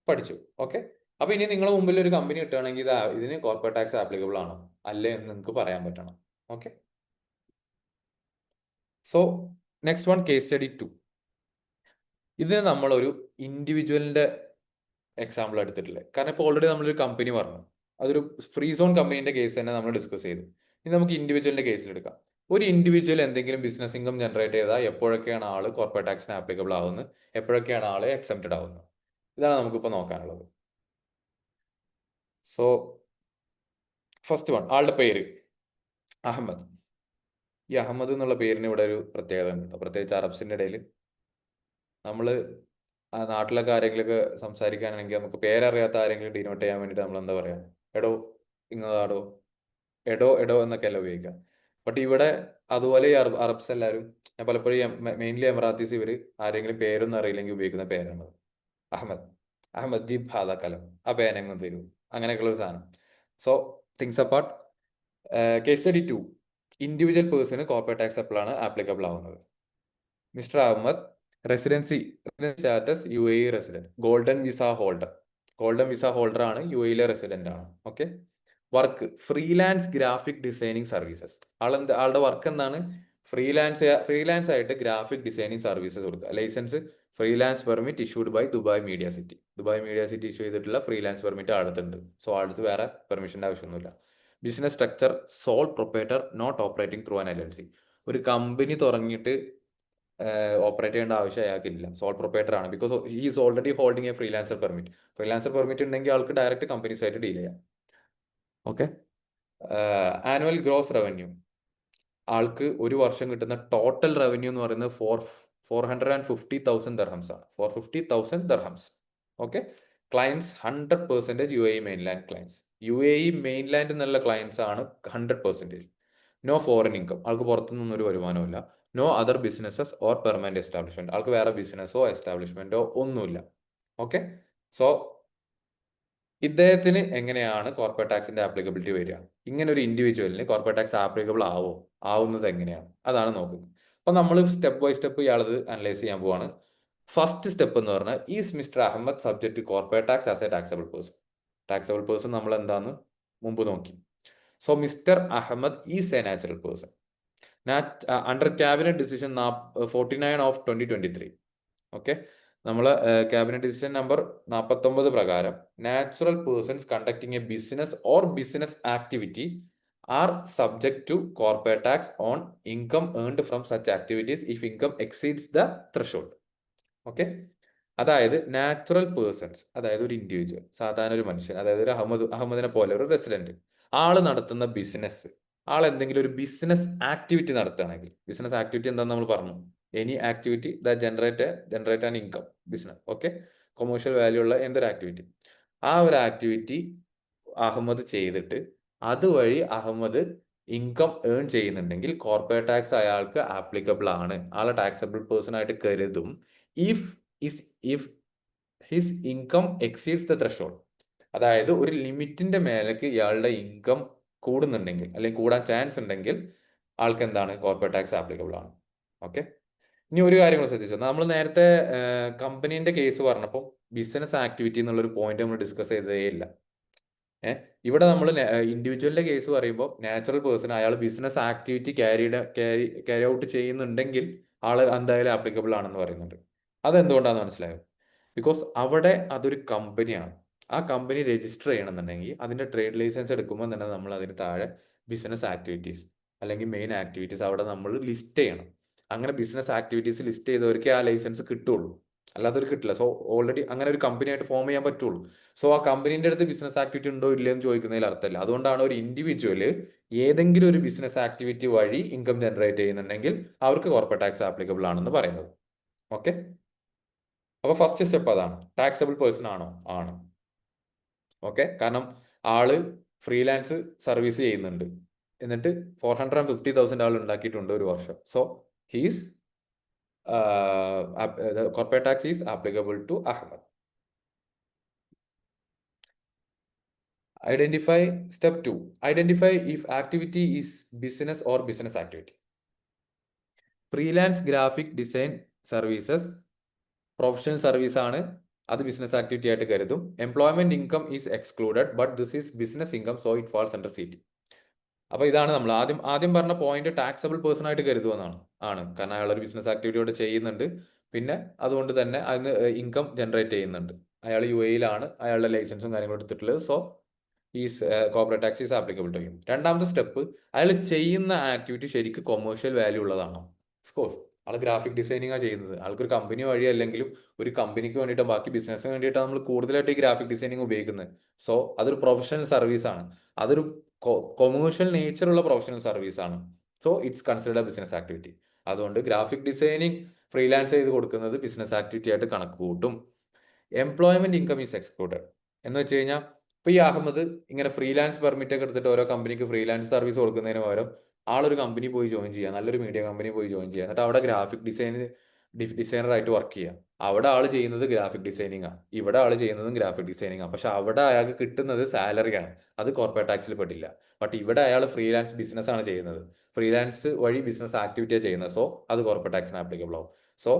പഠിച്ചു. ഓക്കെ, അപ്പൊ ഇനി നിങ്ങളുടെ മുമ്പിൽ ഒരു കമ്പനി കിട്ടുകയാണെങ്കിൽ ഇതിന് കോർപ്പറേറ്റ് ടാക്സ് ആപ്ലിക്കബിൾ ആണോ അല്ലേ എന്ന് നിങ്ങൾക്ക് പറയാൻ പറ്റണം. Okay, so next one, case study 2. ഇതിന് നമ്മളൊരു ഇൻഡിവിജ്വലിന്റെ എക്സാമ്പിൾ എടുത്തിട്ടില്ലേ? കാരണം ഇപ്പോൾ ഓൾറെഡി നമ്മളൊരു കമ്പനി പറഞ്ഞു. അതൊരു ഫ്രീ സോൺ കമ്പനീൻ്റെ കേസ് തന്നെ നമ്മൾ ഡിസ്കസ് ചെയ്തു. ഇനി നമുക്ക് ഇൻഡിവിജ്വലിൻ്റെ കേസിലെടുക്കാം. ഒരു ഇൻഡിവിജ്വൽ എന്തെങ്കിലും ബിസിനസ് ഇൻകം ജനറേറ്റ് ചെയ്താൽ എപ്പോഴൊക്കെയാണ് ആള് കോർപ്പറേറ്റ് ടാക്സിന് ആപ്ലിക്കബിൾ ആവുന്നത്, എപ്പോഴൊക്കെയാണ് ആള് എക്സംപ്റ്റഡ് ആവുന്നത്, ഇതാണ് നമുക്കിപ്പോൾ നോക്കാനുള്ളത്. സോ ഫസ്റ്റ് വൺ, ആളുടെ പേര് അഹമ്മദ്. ഈ അഹമ്മദ് എന്നുള്ള പേരിന് ഇവിടെ ഒരു പ്രത്യേകത ഉണ്ട് കേട്ടോ. പ്രത്യേകിച്ച് അറബ്സിൻ്റെ ഇടയിൽ നമ്മൾ നാട്ടിലൊക്കെ ആരെങ്കിലുമൊക്കെ സംസാരിക്കാനാണെങ്കിൽ നമുക്ക് പേരറിയാത്ത ആരെങ്കിലും ഡിനോട്ട് ചെയ്യാൻ വേണ്ടിയിട്ട് നമ്മൾ എന്താ പറയുക, എടോ, ഇങ്ങതാടോ, എടോ എടോ എന്നൊക്കെയല്ല ഉപയോഗിക്കുക. ബട്ട് ഇവിടെ അതുപോലെ ഈ അറബ്സ് എല്ലാവരും, ഞാൻ പലപ്പോഴും മെയിൻലി എമറാത്തീസ്, ഇവർ ആരെങ്കിലും പേരൊന്നും അറിയില്ലെങ്കിൽ ഉപയോഗിക്കുന്ന പേരാണ് അഹമ്മദ്. അഹമ്മദ് ജീബ് ഹാദ കലം, ആ പേനെങ്ങ് തരൂ, അങ്ങനെയൊക്കെയുള്ള ഒരു സാധനം. So things apart, case study 2, individual പേഴ്സണ് കോർപ്പറേറ്റ് ടാക്സ് എപ്പോഴാണ് ആപ്ലിക്കബിൾ ആവുന്നത്. Mister Ahmed, residency status UAE resident, golden visa holder. Golden visa holder ആണ്, UAE റെസിഡന്റ് ആണ്. Okay. Work freelance graphic designing services. ആളുടെ വർക്ക് എന്താണ്? ഫ്രീലാൻസ് ആയിട്ട് ഗ്രാഫിക് ഡിസൈനിങ് സർവീസസ് കൊടുക്കുക. Licence freelance permit issued by Dubai media city. Dubai media city issue ചെയ്തിട്ടുള്ള ഫ്രീലാൻസ് പെർമിറ്റ് അടുത്തുണ്ട്. സോ അടുത്ത് വേറെ പെർമിഷൻ്റെ ആവശ്യമൊന്നുമില്ല. Business structure sole proprietor, not operating through an LLC. ഒരു കമ്പനി തുടങ്ങിയിട്ട് ഓപ്പറേറ്റ് ചെയ്യേണ്ട ആവശ്യം അയാൾക്കില്ല. സോൾ പ്രൊപ്പറേറ്റർ ആണ്. Because he is already holding a freelancer permit. Freelancer permit ഉണ്ടെങ്കിൽ ആൾക്ക് ഡയറക്റ്റ് കമ്പനീസ് ആയിട്ട് ഡീൽ ചെയ്യാം. ഓക്കെ. ആനുവൽ ഗ്രോസ് റവന്യൂ, ആൾക്ക് ഒരു വർഷം കിട്ടുന്ന ടോട്ടൽ റവന്യൂ എന്ന് പറയുന്നത് 450,000 ദർഹംസ് ആണ്. 450,000 dirhams. Okay. Clients 100% UAE mainland clients. UAE mainland എന്നുള്ള ക്ലയൻസ് ആണ് 100%. നോ ഫോറിൻ ഇൻകം, ആൾക്ക് പുറത്തുനിന്നൊന്നും ഒരു വരുമാനമില്ല. No other businesses or permanent establishment, ആൾക്ക് വേറെ ബിസിനസ്സോ എസ്റ്റാബ്ലിഷ്മെന്റോ ഒന്നുമില്ല. ഓക്കെ. സോ ഇദ്ദേഹത്തിന് എങ്ങനെയാണ് കോർപ്പറേറ്റ് ടാക്സിന്റെ ആപ്ലിക്കബിലിറ്റി വരിക? ഇങ്ങനെ ഒരു ഇൻഡിവിജ്വലിന് കോർപ്പറേറ്റ് ടാക്സ് ആപ്ലിക്കബിൾ ആവുന്നത് എങ്ങനെയാണ്? അതാണ് നോക്കുന്നത്. അപ്പോൾ നമ്മൾ സ്റ്റെപ്പ് ബൈ സ്റ്റെപ്പ് ഇയാളത് അനലൈസ് ചെയ്യാൻ പോവാണ്. ഫസ്റ്റ് സ്റ്റെപ്പ് എന്ന് പറഞ്ഞാൽ, is mister Ahmed subject to corporate tax as a taxable person. Taxable person നമ്മൾ എന്താന്ന് മുമ്പ് നോക്കി. So mister Ahmed is a natural person under cabinet decision 49 of 2023. Okay. നമ്മൾ ക്യാബിനറ്റ് ഡിസിഷൻ നമ്പർ 49 പ്രകാരം natural persons conducting a business or business activity are subject to corporate tax on income earned from such activities if income exceeds the threshold. Okay. അതായത് നാച്ചുറൽ പേഴ്സൺസ്, അതായത് ഒരു ഇൻഡിവിജ്വൽ, സാധാരണ ഒരു മനുഷ്യൻ, അതായത് ഒരു അഹമ്മദിനെ പോലെ ഒരു റെസിഡന്റ്, ആള് നടത്തുന്ന ബിസിനസ്, ആൾ എന്തെങ്കിലും ഒരു ബിസിനസ് ആക്ടിവിറ്റി നടത്തുകയാണെങ്കിൽ, ബിസിനസ് ആക്ടിവിറ്റി എന്താണെന്ന് നമ്മൾ പറഞ്ഞു, any activity that generate an income business. Okay. Commercial value ഉള്ള എന്തൊരു ആക്ടിവിറ്റി, ആ ഒരു ആക്ടിവിറ്റി അഹമ്മദ് ചെയ്തിട്ട് അതുവഴി അഹമ്മദ് ഇൻകം ഏൺ ചെയ്യുന്നുണ്ടെങ്കിൽ കോർപ്പറേറ്റ് ടാക്സ് അയാൾക്ക് ആപ്ലിക്കബിൾ ആണ്, ആളെ ടാക്സബിൾ പേഴ്സൺ ആയിട്ട് കരുതും. If his income exceeds the threshold, അതായത് ഒരു ലിമിറ്റിന്റെ മേലേക്ക് ഇയാളുടെ ഇൻകം കൂടുന്നുണ്ടെങ്കിൽ, അല്ലെങ്കിൽ കൂടാൻ ചാൻസ് ഉണ്ടെങ്കിൽ ആൾക്ക് എന്താണ്, കോർപ്പറേറ്റ് ടാക്സ് ആപ്ലിക്കബിൾ ആണ്. ഓക്കെ. ഇനി ഒരു കാര്യം കൂടെ ശ്രദ്ധിച്ചു, നമ്മൾ നേരത്തെ കമ്പനീന്റെ കേസ് പറഞ്ഞപ്പോൾ ബിസിനസ് ആക്ടിവിറ്റി എന്നുള്ളൊരു പോയിന്റ് നമ്മൾ ഡിസ്കസ് ചെയ്തതേ ഇല്ല. ഇവിടെ നമ്മൾ ഇൻഡിവിജ്വലിന്റെ കേസ് പറയുമ്പോൾ നാച്ചുറൽ പേഴ്സൺ അയാൾ ബിസിനസ് ആക്ടിവിറ്റി ക്യാരി ഔട്ട് ചെയ്യുന്നുണ്ടെങ്കിൽ ആൾ എന്തായാലും ആപ്ലിക്കബിൾ ആണെന്ന് പറയുന്നുണ്ട്. അതെന്തുകൊണ്ടാണെന്ന് മനസ്സിലായോ? ബിക്കോസ് അവിടെ അതൊരു കമ്പനിയാണ്. ആ കമ്പനി രജിസ്റ്റർ ചെയ്യണമെന്നുണ്ടെങ്കിൽ അതിന്റെ ട്രേഡ് ലൈസൻസ് എടുക്കുമ്പോൾ തന്നെ നമ്മൾ അതിന് താഴെ ബിസിനസ് ആക്ടിവിറ്റീസ് അല്ലെങ്കിൽ മെയിൻ ആക്ടിവിറ്റീസ് അവിടെ നമ്മൾ ലിസ്റ്റ് ചെയ്യണം. അങ്ങനെ ബിസിനസ് ആക്ടിവിറ്റീസ് ലിസ്റ്റ് ചെയ്തവർക്ക് ആ ലൈസൻസ് കിട്ടുള്ളൂ, അല്ലാതെ കിട്ടില്ല. സോ ഓൾറെഡി അങ്ങനെ ഒരു കമ്പനി ആയിട്ട് ഫോം ചെയ്യാൻ പറ്റുള്ളൂ. സോ ആ കമ്പനീൻ്റെ അടുത്ത് ബിസിനസ് ആക്ടിവിറ്റി ഉണ്ടോ ഇല്ലയോ എന്ന് ചോദിക്കുന്നതിൽ അർത്ഥമില്ല. അതുകൊണ്ടാണ് ഒരു ഇൻഡിവിജ്വല് ഏതെങ്കിലും ഒരു ബിസിനസ് ആക്ടിവിറ്റി വഴി ഇൻകം ജനറേറ്റ് ചെയ്യുന്നുണ്ടെങ്കിൽ അവർക്ക് കോർപ്പറേറ്റ് ടാക്സ് ആപ്ലിക്കബിൾ ആണെന്ന് പറയുന്നത്. ഓക്കെ. അപ്പോൾ ഫസ്റ്റ് സ്റ്റെപ്പ് അതാണ്, ടാക്സബിൾ പേഴ്സൺ ആണോ? ആണ്. ഓക്കെ. കാരണം ആള് ഫ്രീലാൻസ് സർവീസ് ചെയ്യുന്നുണ്ട്, എന്നിട്ട് 450,000 ആൾ ഉണ്ടാക്കിയിട്ടുണ്ട് ഒരു വർഷം. So he's corporate tax is applicable to Ahmed. Step 2, identify if activity is business or business activity. Freelance graphic design services professional service ആണ്, അത് ബിസിനസ് ആക്ടിവിറ്റി ആയിട്ട് കരുതും. Employment income is excluded but this is business income so it falls under CT. അപ്പോൾ ഇതാണ് നമ്മൾ ആദ്യം പറഞ്ഞ പോയിന്റ്, ടാക്സബിൾ പേഴ്സൺ ആയിട്ട് കരുതുമെന്നാണ്. കാരണം അയാൾ ഒരു ബിസിനസ് ആക്ടിവിറ്റിയോട് ചെയ്യുന്നുണ്ട്, പിന്നെ അതുകൊണ്ട് തന്നെ അതിന് ഇൻകം ജനറേറ്റ് ചെയ്യുന്നുണ്ട്. അയാൾ UAE യിലാണ് അയാളുടെ ലൈസൻസും കാര്യങ്ങളും എടുത്തിട്ടുള്ളത്. So is corporate tax is applicable to him. രണ്ടാമത്തെ സ്റ്റെപ്പ്, അയാൾ ചെയ്യുന്ന ആക്ടിവിറ്റി ശരിക്കും കൊമേഴ്ഷ്യൽ വാല്യൂ ഉള്ളതാണോ? ഓഫ് കോഴ്സ് ആൾ ഗ്രാഫിക് ഡിസൈനിങ് ചെയ്തത്, ആൾക്കൊരു കമ്പനി വഴി അല്ലെങ്കിലും ഒരു കമ്പനിക്ക് വേണ്ടിയിട്ട് ബാക്കി ബിസിനസ്സിന് വേണ്ടിയിട്ടാണ് നമ്മൾ കൂടുതലായിട്ട് ഈ ഗ്രാഫിക് ഡിസൈനിങ് ഉപയോഗിക്കുന്നത്. സോ അതൊരു പ്രൊഫഷണൽ സർവീസ് ആണ്, അതൊരു കൊമേഴ്ഷ്യൽ നേച്ചറുള്ള പ്രൊഫഷണൽ സർവീസ് ആണ്. So it's considered business activity. അതുകൊണ്ട് ഗ്രാഫിക് ഡിസൈനിങ് ഫ്രീലാൻസ് ചെയ്ത് കൊടുക്കുന്നത് ബിസിനസ് ആക്ടിവിറ്റി ആയിട്ട് കണക്ക് കൂട്ടും. എംപ്ലോയ്മെന്റ് ഇൻകം ഈസ് എക്സ്ക്ലൂഡഡ് എന്ന് വെച്ച് കഴിഞ്ഞാൽ, ഇപ്പൊ ഈ അഹമ്മദ് ഇങ്ങനെ ഫ്രീലാൻസ് പെർമിറ്റ് ഒക്കെ എടുത്തിട്ട് ഓരോ കമ്പനിക്ക് ഫ്രീലാൻസ് സർവീസ് കൊടുക്കുന്നതിന് പകരം ആളൊരു കമ്പനി പോയി ജോയിൻ ചെയ്യുക, നല്ലൊരു മീഡിയ കമ്പനി പോയി ജോയിൻ ചെയ്യുക, എന്നിട്ട് അവിടെ ഗ്രാഫിക് ഡിസൈനർ ആയിട്ട് വർക്ക് ചെയ്യുക. അവിടെ ആള് ചെയ്യുന്നത് ഗ്രാഫിക് ഡിസൈനിങ് ആണ്, ഇവിടെ ആള് ചെയ്യുന്നതും ഗ്രാഫിക് ഡിസൈനിങ് ആണ്. പക്ഷെ അവിടെ അയാൾക്ക് കിട്ടുന്നത് സാലറിയാണ്, അത് കോർപ്പറേറ്റ് ടാക്സിൽ പെട്ടില്ല. ബട്ട് ഇവിടെ അയാൾ ഫ്രീലാൻസ് ബിസിനസ് ആണ് ചെയ്യുന്നത്, ഫ്രീലാൻസ് വഴി ബിസിനസ് ആക്ടിവിറ്റിയാണ് ചെയ്യുന്നത്. സോ അത് കോർപ്പറേറ്റ് ടാക്സിന് ആപ്ലിക്കബിൾ ആവും. സോ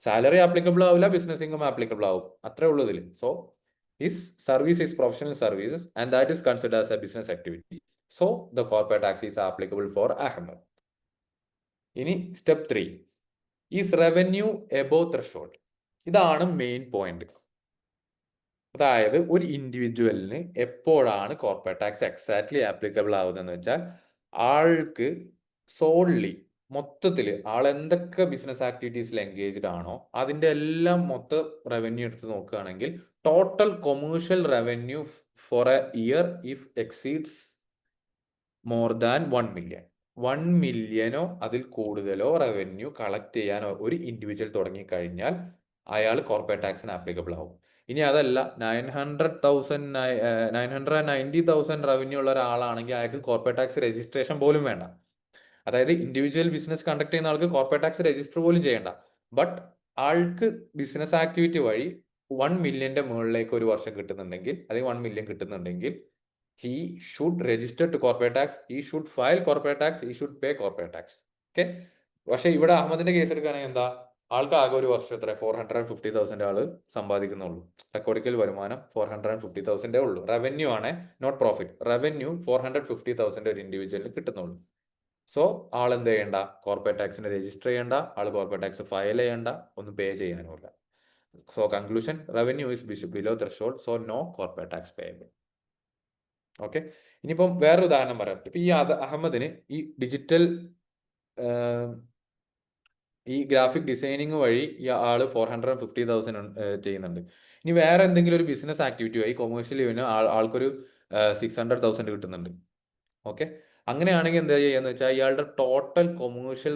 സാലറി ആപ്ലിക്കബിൾ ആവില്ല, ബിസിനസ് ഇൻകം ആപ്ലിക്കബിൾ ആവും, അത്രേ ഉള്ളൂ ഇതിൽ. So his service is professional services and that is considered as a business activity. So the corporate tax is applicable for Ahmed. ഇനി step 3, is revenue above threshold. ഇതാണ് മെയിൻ പോയിന്റ്. അതായത് ഒരു ഇൻഡിവിജ്വലിന് എപ്പോഴാണ് കോർപ്പറേറ്റ് ടാക്സ് എക്സാക്ട്ലി ആപ്ലിക്കബിൾ ആവുന്നതെന്ന് വെച്ചാൽ, ആൾക്ക് സോൾലി മൊത്തത്തിൽ ആൾ എന്തൊക്കെ ബിസിനസ് ആക്ടിവിറ്റീസിൽ എൻഗേജ്ഡ് ആണോ അതിന്റെ എല്ലാം മൊത്തം റവന്യൂ എടുത്ത് നോക്കുകയാണെങ്കിൽ, total commercial revenue for A year if exceeds more than 1 million, 1 മില്യനോ അതിൽ കൂടുതലോ റവന്യൂ കളക്ട് ചെയ്യാനോ ഒരു ഇൻഡിവിജ്വൽ തുടങ്ങിക്കഴിഞ്ഞാൽ അയാൾ കോർപ്പറേറ്റ് ടാക്സിന് ആപ്ലിക്കബിൾ ആവും. ഇനി അതല്ല 990,000 റവന്യൂ ഉള്ള ഒരാളാണെങ്കിൽ അയാൾക്ക് കോർപ്പറേറ്റ് ടാക്സ് രജിസ്ട്രേഷൻ പോലും വേണ്ട. അതായത് ഇൻഡിവിജ്വൽ ബിസിനസ് കണ്ടക്ട് ചെയ്യുന്ന ആൾക്ക് കോർപ്പറേറ്റ് ടാക്സ് രജിസ്റ്റർ പോലും ചെയ്യേണ്ട. ബട്ട് ആൾക്ക് ബിസിനസ് ആക്ടിവിറ്റി വഴി 1 മില്യന്റെ മുകളിലേക്ക് ഒരു വർഷം കിട്ടുന്നുണ്ടെങ്കിൽ, അല്ലെങ്കിൽ 1 million കിട്ടുന്നുണ്ടെങ്കിൽ, he should register to corporate tax, he should file corporate tax, he should pay corporate tax. Okay. പക്ഷെ ഇവിടെ അഹമ്മദിന്റെ കേസ് എടുക്കുകയാണെങ്കിൽ എന്താ, ആൾക്ക് ആകെ ഒരു വർഷം എത്ര 450,000 ആള് സമ്പാദിക്കുന്നുള്ളൂ. റെക്കോർഡിക്കൽ വരുമാനം 450,000 ഉള്ളൂ. റവന്യൂ ആണ്, നോട്ട് പ്രോഫിറ്റ്. റവന്യൂ 450,000 ഒരു ഇൻഡിവിജ്വലിന് കിട്ടുന്നുള്ളൂ. സോ ആൾ എന്ത് ചെയ്യണ്ട, കോർപ്പറേറ്റ് ടാക്സിന് രജിസ്റ്റർ ചെയ്യേണ്ട, ആൾ കോർപ്പറേറ്റ് ടാക്സ് ഫയൽ ചെയ്യേണ്ട, ഒന്നും പേ ചെയ്യാനുമില്ല. So conclusion, revenue is below threshold, so no corporate tax payable. Okay. ഇനിയിപ്പം വേറൊരു ഉദാഹരണം പറയാം. ഇപ്പൊ ഈ അഹമ്മദിന് ഈ ഡിജിറ്റൽ ഈ ഗ്രാഫിക് ഡിസൈനിങ് വഴി ഈ ആള് 450,000 ചെയ്യുന്നുണ്ട്. ഇനി വേറെ എന്തെങ്കിലും ഒരു ബിസിനസ് ആക്ടിവിറ്റി വഴി കൊമേഴ്ഷ്യലി ആൾക്കൊരു 600,000 കിട്ടുന്നുണ്ട്. ഓക്കെ. അങ്ങനെയാണെങ്കിൽ എന്താ ചെയ്യാന്ന് വെച്ചാൽ, ഇയാളുടെ ടോട്ടൽ കൊമേഴ്ഷ്യൽ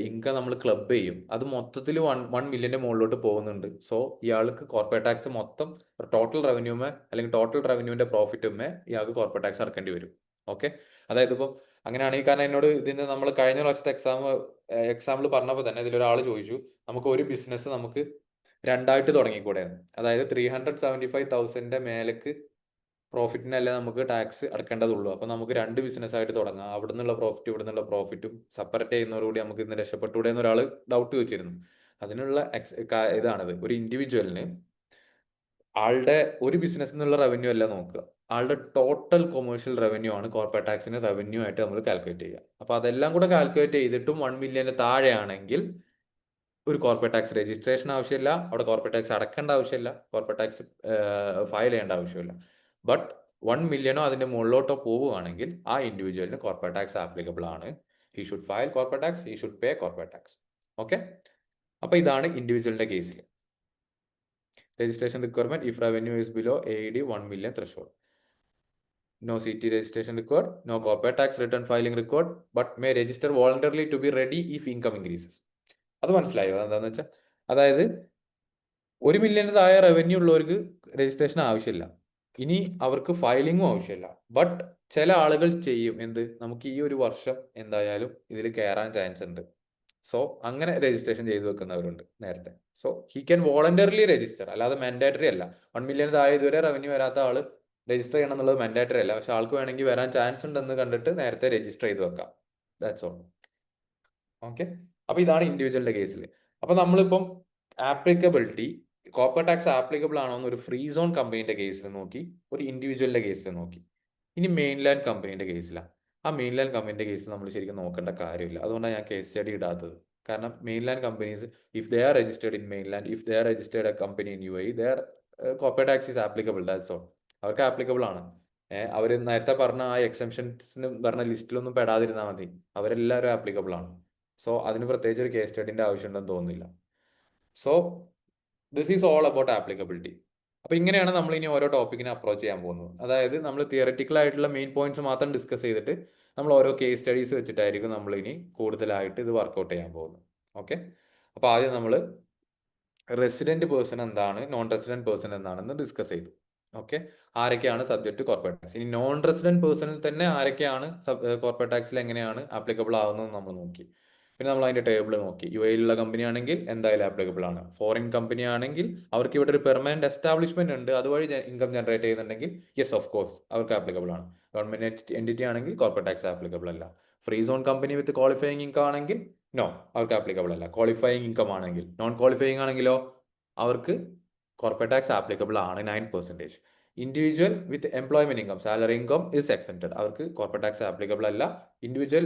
ഇൻകം നമ്മൾ ക്ലബ് ചെയ്യും, അത് മൊത്തത്തിൽ 1 മില്യന്റെ മുകളിലോട്ട് പോകുന്നുണ്ട്. സോ ഇയാൾക്ക് കോർപ്പറേറ്റ് ടാക്സ് മൊത്തം ടോട്ടൽ റവന്യൂമേ അല്ലെങ്കിൽ ടോട്ടൽ റവന്യൂവിന്റെ പ്രോഫിറ്റുമേ ഇയാൾക്ക് കോർപ്പറേറ്റ് ടാക്സ് അടക്കേണ്ടി വരും. ഓക്കെ. അതായത് ഇപ്പം അങ്ങനെയാണെങ്കിൽ, കാരണം എന്നോട് ഇതിന് നമ്മൾ കഴിഞ്ഞ പ്രാവശ്യത്തെ എക്സാമ്പിൾ പറഞ്ഞപ്പോൾ തന്നെ ഇതിലൊരാൾ ചോദിച്ചു, നമുക്ക് ഒരു ബിസിനസ് നമുക്ക് രണ്ടായിട്ട് തുടങ്ങിക്കൂടെ. അതായത് 375,000 മേലേക്ക് പ്രോഫിറ്റിനല്ലേ നമുക്ക് ടാക്സ് അടക്കേണ്ടതുള്ളൂ. അപ്പൊ നമുക്ക് 2 ബിസിനസ് ആയിട്ട് തുടങ്ങാം, അവിടെ നിന്നുള്ള പ്രോഫിറ്റ് ഇവിടെ നിന്നുള്ള പ്രോഫിറ്റും സെപ്പറേറ്റ് ചെയ്യുന്നതോടുകൂടി നമുക്ക് ഇന്ന് രക്ഷപ്പെട്ടൂടെ എന്നൊരാൾ ഡൗട്ട് വെച്ചിരുന്നു. അതിനുള്ള ഇതാണിത്. ഒരു ഇൻഡിവിജ്വലിന് ആളുടെ ഒരു ബിസിനസ്സിൽ നിന്നുള്ള റവന്യൂ അല്ല നോക്കുക, ആളുടെ ടോട്ടൽ കൊമേഴ്ഷ്യൽ റവന്യൂ ആണ് കോർപ്പറേറ്റ് ടാക്സിന് റവന്യൂ ആയിട്ട് നമ്മൾ കാൽക്കുലേറ്റ് ചെയ്യുക. അപ്പൊ അതെല്ലാം കൂടെ കാൽക്കുലേറ്റ് ചെയ്തിട്ടും 1 മില്യന് താഴെയാണെങ്കിൽ ഒരു കോർപ്പറേറ്റ് ടാക്സ് രജിസ്ട്രേഷൻ ആവശ്യമില്ല, അവിടെ കോർപ്പറേറ്റ് ടാക്സ് അടക്കേണ്ട ആവശ്യമില്ല, കോർപ്പറേറ്റ് ടാക്സ് ഫയൽ ചെയ്യേണ്ട ആവശ്യമില്ല. ബട്ട് 1 മില്യനോ അതിന്റെ മുകളിലോട്ടോ പോവുകയാണെങ്കിൽ ആ ഇൻഡിവിജ്വലിന് കോർപ്പറേറ്റ് ടാക്സ് ആപ്ലിക്കബിൾ ആണ്. He should file corporate tax, he should pay corporate tax. Okay. അപ്പൊ ഇതാണ് ഇൻഡിവിജ്വലിന്റെ കേസിൽ. Registration requirement if revenue is below AED 1 million threshold. No CT registration required, no corporate tax return filing required, but may register voluntarily to be ready if income increases. അത് മനസ്സിലായോ എന്താന്ന് വെച്ചാൽ? അതായത് 1 മില്യന് താഴെ റവന്യൂ ഉള്ളവർക്ക് രജിസ്ട്രേഷൻ ആവശ്യമില്ല, ഇനി അവർക്ക് ഫയലിങ്ങും ആവശ്യമില്ല. ബട്ട് ചില ആളുകൾ ചെയ്യും എന്ത്, നമുക്ക് ഈ ഒരു വർഷം എന്തായാലും ഇതിൽ കയറാൻ ചാൻസ് ഉണ്ട്, സോ അങ്ങനെ രജിസ്ട്രേഷൻ ചെയ്ത് വെക്കുന്നവരുണ്ട് നേരത്തെ. So he can voluntarily register, അല്ലാതെ മാൻഡേറ്ററി അല്ല. 1 മില്യന് താഴെ ഇതുവരെ റവന്യൂ വരാത്ത ആള് രജിസ്റ്റർ ചെയ്യണം എന്നുള്ളത് മാൻഡേറ്ററി അല്ല. പക്ഷെ ആൾക്ക് വേണമെങ്കിൽ വരാൻ ചാൻസ് ഉണ്ടെന്ന് കണ്ടിട്ട് നേരത്തെ രജിസ്റ്റർ ചെയ്ത് വെക്കാം. That's all. ഓക്കെ. അപ്പൊ ഇതാണ് ഇൻഡിവിജ്വലിന്റെ കേസിൽ. അപ്പൊ നമ്മളിപ്പം ആപ്ലിക്കബിലിറ്റി, കോർപ്പറേറ്റ് ടാക്സ് ആപ്ലിക്കബിൾ ആണോ എന്ന് ഒരു ഫ്രീ സോൺ കമ്പനീന്റെ കേസിൽ നോക്കി, ഒരു ഇൻഡിവിജ്വലിന്റെ കേസിൽ നോക്കി. ഇനി മെയിൻലാൻഡ് കമ്പനീന്റെ കേസിലാണ്. ആ മെയിൻലാൻഡ് കമ്പനീന്റെ കേസിൽ നമ്മൾ ശരിക്കും നോക്കേണ്ട കാര്യമില്ല, അതുകൊണ്ടാണ് ഞാൻ കേസ് സ്റ്റഡി ഇടാത്തത്. കാരണം mainland companies, if they are registered in mainland, if they are registered a company in UAE, they are corporate tax is applicable, that's all. അവർക്ക് ആപ്ലിക്കബിൾ ആണ്. അവർ നേരത്തെ പറഞ്ഞ ആ എക്സെപ്ഷൻസിന് പറഞ്ഞ ലിസ്റ്റിലൊന്നും പെടാതിരുന്നാൽ മതി. അവരെല്ലാവരും ആപ്ലിക്കബിൾ ആണ്. സോ അതിന് പ്രത്യേകിച്ച് ഒരു കേസ് സ്റ്റഡിന്റെ ആവശ്യമുണ്ടെന്ന് തോന്നുന്നില്ല. So this is all about applicability. അപ്പോൾ ഇങ്ങനെയാണ് നമ്മൾ ഇനി ഓരോ ടോപ്പിക്കിനെ അപ്രോച്ച് ചെയ്യാൻ പോകുന്നത്. അതായത് നമ്മൾ തിയററ്റിക്കൽ ആയിട്ടുള്ള മെയിൻ പോയിന്റ്സ് മാത്രം ഡിസ്കസ് ചെയ്തിട്ട് നമ്മൾ ഓരോ കേസ് സ്റ്റഡീസ് വെച്ചിട്ടായിരിക്കും നമ്മൾ ഇനി കൂടുതലായിട്ട് ഇത് വർക്കൗട്ട് ചെയ്യാൻ പോകുന്നത്. ഓക്കെ. അപ്പോൾ ആദ്യം നമ്മൾ റെസിഡന്റ് പേഴ്സൺ എന്താണ്, നോൺ റെസിഡന്റ് പേഴ്സൺ എന്താണെന്ന് ഡിസ്കസ് ചെയ്തു. ഓക്കെ. ആരൊക്കെയാണ് സബ്ജക്ട് കോർപ്പറേറ്റ് ടാക്സ്. ഇനി നോൺ റെസിഡന്റ് പേഴ്സണിൽ തന്നെ ആരൊക്കെയാണ് കോർപ്പറേറ്റ് ടാക്സിൽ എങ്ങനെയാണ് ആപ്ലിക്കബിൾ ആവുന്നത് നമ്മൾ നോക്കി. പിന്നെ നമ്മൾ അതിന്റെ ടേബിൾ നോക്കി. യു എയിലുള്ള കമ്പനി ആണെങ്കിൽ എന്തായാലും ആപ്ലിക്കബിൾ ആണ്. ഫോറിൻ കമ്പനി ആണെങ്കിൽ അവർക്ക് ഇവിടെ ഒരു പെർമനന്റ് എസ്റ്റാബ്ലിഷ്മെന്റ് ഉണ്ട്, അതുവഴി ഇൻകം ജനറേറ്റ് ചെയ്യുന്നുണ്ടെങ്കിൽ യെസ് ഓഫ് കോഴ്സ് അവർക്ക് ആപ്ലിക്കബിൾ ആണ്. ഗവൺമെന്റ് എൻറ്റിറ്റി ആണെങ്കിൽ കോർപ്പറേറ്റ് ടാക്സ് ആപ്ലിക്കബിൾ അല്ല. Free zone company with qualifying income ആണെങ്കിൽ നോ, അവർക്ക് ആപ്ലിക്കബിൾ അല്ല. ക്വാളിഫയിങ് ഇൻകം ആണെങ്കിൽ, നോൺ ക്വാളിഫയിങ് ആണെങ്കിലോ അവർക്ക് കോർപ്പറേറ്റ് ടാക്സ് ആപ്ലിക്കബിൾ ആണ് 9%. Individual with employment income, salary income is excepted, അവർക്ക് കോർപ്പറേറ്റ് ടാക്സ് ആപ്ലിക്കബിൾ അല്ല. ഇൻഡിവിജ്വൽ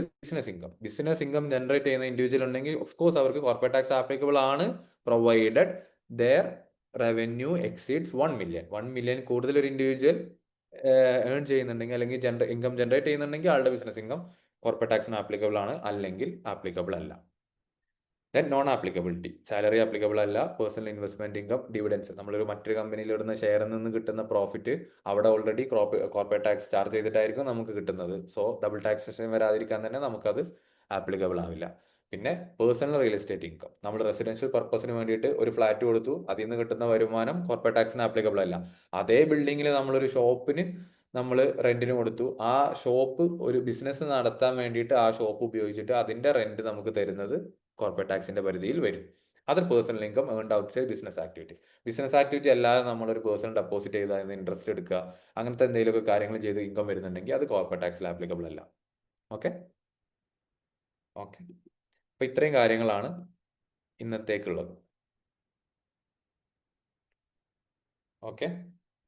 ബിസിനസ് ഇൻകം ജനറേറ്റ് ചെയ്യുന്ന ഇൻഡിവിജ്വൽ ഉണ്ടെങ്കിൽ ഓഫ് കോഴ്സ് അവർക്ക് കോർപ്പറേറ്റ് ടാക്സ് ആപ്ലിക്കബിൾ ആണ്, provided their revenue exceeds 1 million. 1 million കൂടുതൽ ഒരു ഇൻഡിവിജ്വൽ ഏൺ ചെയ്യുന്നുണ്ടെങ്കിൽ അല്ലെങ്കിൽ ഇൻകം ജനറേറ്റ് ചെയ്യുന്നുണ്ടെങ്കിൽ ആളുടെ ബിസിനസ് ഇൻകം കോർപ്പറേറ്റ് ടാക്സിന് ആപ്ലിക്കബിൾ ആണ്, അല്ലെങ്കിൽ ആപ്ലിക്കബിൾ അല്ല. Then non applicability, salary applicable അല്ല. പേഴ്സണൽ ഇൻവെസ്റ്റ്മെന്റ് ഇൻകം, ഡിവിഡൻസ്, നമ്മളൊരു മറ്റൊരു കമ്പനിയിൽ ഇടുന്ന ഷെയറിൽ നിന്ന് കിട്ടുന്ന പ്രോഫിറ്റ് അവിടെ ഓൾറെഡി കോർപ്പറേറ്റ് ടാക്സ് ചാർജ് ചെയ്തിട്ടായിരിക്കും നമുക്ക് കിട്ടുന്നത്. സോ ഡബിൾ ടാക്സേഷൻ വരാതിരിക്കാൻ തന്നെ നമുക്കത് ആപ്ലിക്കബിൾ ആവില്ല. പിന്നെ പേഴ്സണൽ റിയൽ എസ്റ്റേറ്റ് ഇൻകം, നമ്മൾ റെസിഡൻഷ്യൽ പർപ്പസിന് വേണ്ടിയിട്ട് ഒരു ഫ്ലാറ്റ് കൊടുത്തു, അതിൽ നിന്ന് കിട്ടുന്ന വരുമാനം കോർപ്പറേറ്റ് ടാക്സിന് ആപ്ലിക്കബിൾ അല്ല. അതേ ബിൽഡിങ്ങിൽ നമ്മളൊരു ഷോപ്പിന് നമ്മൾ റെന്റിന് കൊടുത്തു, ആ ഷോപ്പ് ഒരു ബിസിനസ് നടത്താൻ വേണ്ടിയിട്ട് ആ ഷോപ്പ് ഉപയോഗിച്ചിട്ട് അതിന്റെ റെന്റ് നമുക്ക് തരുന്നത് കോർപ്പറേറ്റ് ടാക്സിന്റെ പരിധിയിൽ വരും. അത് personal income earned outside business activity. Business activity അല്ലാതെ നമ്മളൊരു പേഴ്സണൽ ഡെപ്പോസിറ്റ് ചെയ്ത് അതിന് ഇൻട്രസ്റ്റ് എടുക്കുക, അങ്ങനത്തെ എന്തെങ്കിലുമൊക്കെ കാര്യങ്ങൾ ചെയ്ത് ഇൻകം വരുന്നുണ്ടെങ്കിൽ അത് കോർപ്പറേറ്റ് ടാക്സിൽ ആപ്ലിക്കബിൾ അല്ല. Okay okay. അപ്പൊ ഇത്രയും കാര്യങ്ങളാണ് ഇന്നത്തേക്കുള്ളത്. ഓക്കെ.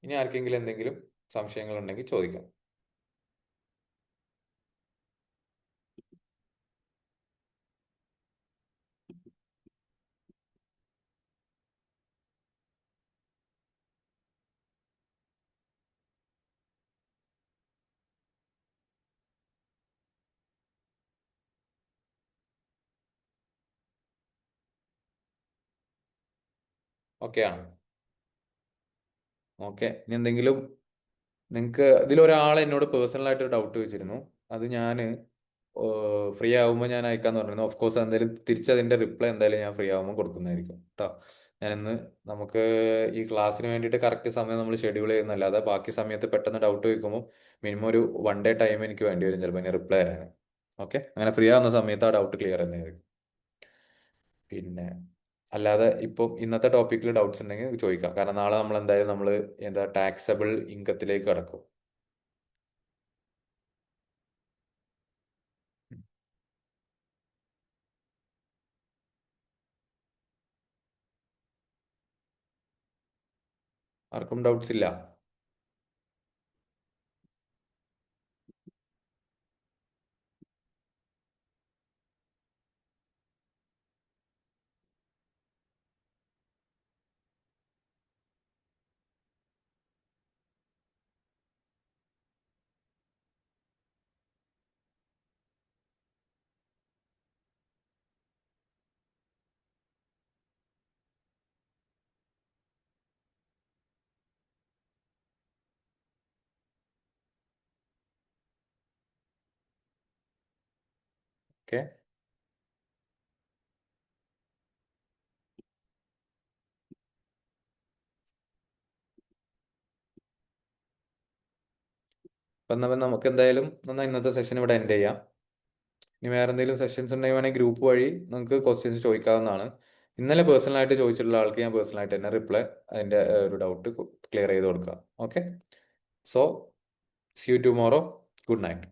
ഇനി ആർക്കെങ്കിലും എന്തെങ്കിലും സംശയങ്ങൾ ഉണ്ടെങ്കിൽ ചോദിക്കാം. ഓക്കെ ആണ്. ഓക്കെ. ഇനി എന്തെങ്കിലും നിങ്ങൾക്ക് ഇതിലൊരാൾ എന്നോട് പേഴ്സണലായിട്ട് ഒരു ഡൗട്ട് വെച്ചിരുന്നു. അത് ഞാൻ ഫ്രീ ആകുമ്പോൾ ഞാൻ അയക്കാന്ന് പറഞ്ഞിരുന്നു. ഓഫ് കോഴ്സ് എന്തായാലും തിരിച്ചതിൻ്റെ റിപ്ലൈ എന്തായാലും ഞാൻ ഫ്രീ ആകുമ്പോൾ കൊടുക്കുന്നതായിരിക്കും കേട്ടോ. ഞാനിന്ന് നമുക്ക് ഈ ക്ലാസ്സിന് വേണ്ടിയിട്ട് കറക്റ്റ് സമയം നമ്മൾ ഷെഡ്യൂൾ ചെയ്യുന്നതല്ലാതെ ബാക്കി സമയത്ത് പെട്ടെന്ന് ഡൗട്ട് ചോദിക്കുമ്പോൾ മിനിമം ഒരു 1 day ടൈം എനിക്ക് വേണ്ടി വരും ചിലപ്പോൾ അതിന് റിപ്ലൈ തരാൻ. ഓക്കെ. അങ്ങനെ ഫ്രീ ആവുന്ന സമയത്ത് ആ ഡൗട്ട് ക്ലിയർ തന്നെയായിരിക്കും. പിന്നെ അല്ലാതെ ഇപ്പം ഇന്നത്തെ ടോപ്പിക്കിൽ ഡൗട്ട്സ് ഉണ്ടെങ്കിൽ ചോദിക്കാം. കാരണം നാളെ നമ്മൾ എന്തായാലും എന്താ ടാക്സബിൾ ഇൻകത്തിലേക്ക് കടക്കും. ആർക്കും ഡൗട്ട്സ് ഇല്ല? ഓക്കെ. അപ്പം എന്നാൽ നമുക്ക് എന്തായാലും ഇന്നത്തെ സെഷൻ ഇവിടെ എൻഡ് ചെയ്യാം. ഇനി വേറെ എന്തെങ്കിലും സെഷൻസ് ഉണ്ടെങ്കിൽ വേണമെങ്കിൽ ഗ്രൂപ്പ് വഴി നിങ്ങൾക്ക് ക്വസ്റ്റ്യൻസ് ചോദിക്കാവുന്നതാണ്. ഇന്നലെ പേഴ്സണലായിട്ട് ചോദിച്ചിട്ടുള്ള ആൾക്ക് ഞാൻ പേഴ്സണലായിട്ട് തന്നെ റിപ്ലൈ അതിൻ്റെ ഒരു ഡൗട്ട് ക്ലിയർ ചെയ്ത് കൊടുക്കാം. Okay. So see you tomorrow. Good night.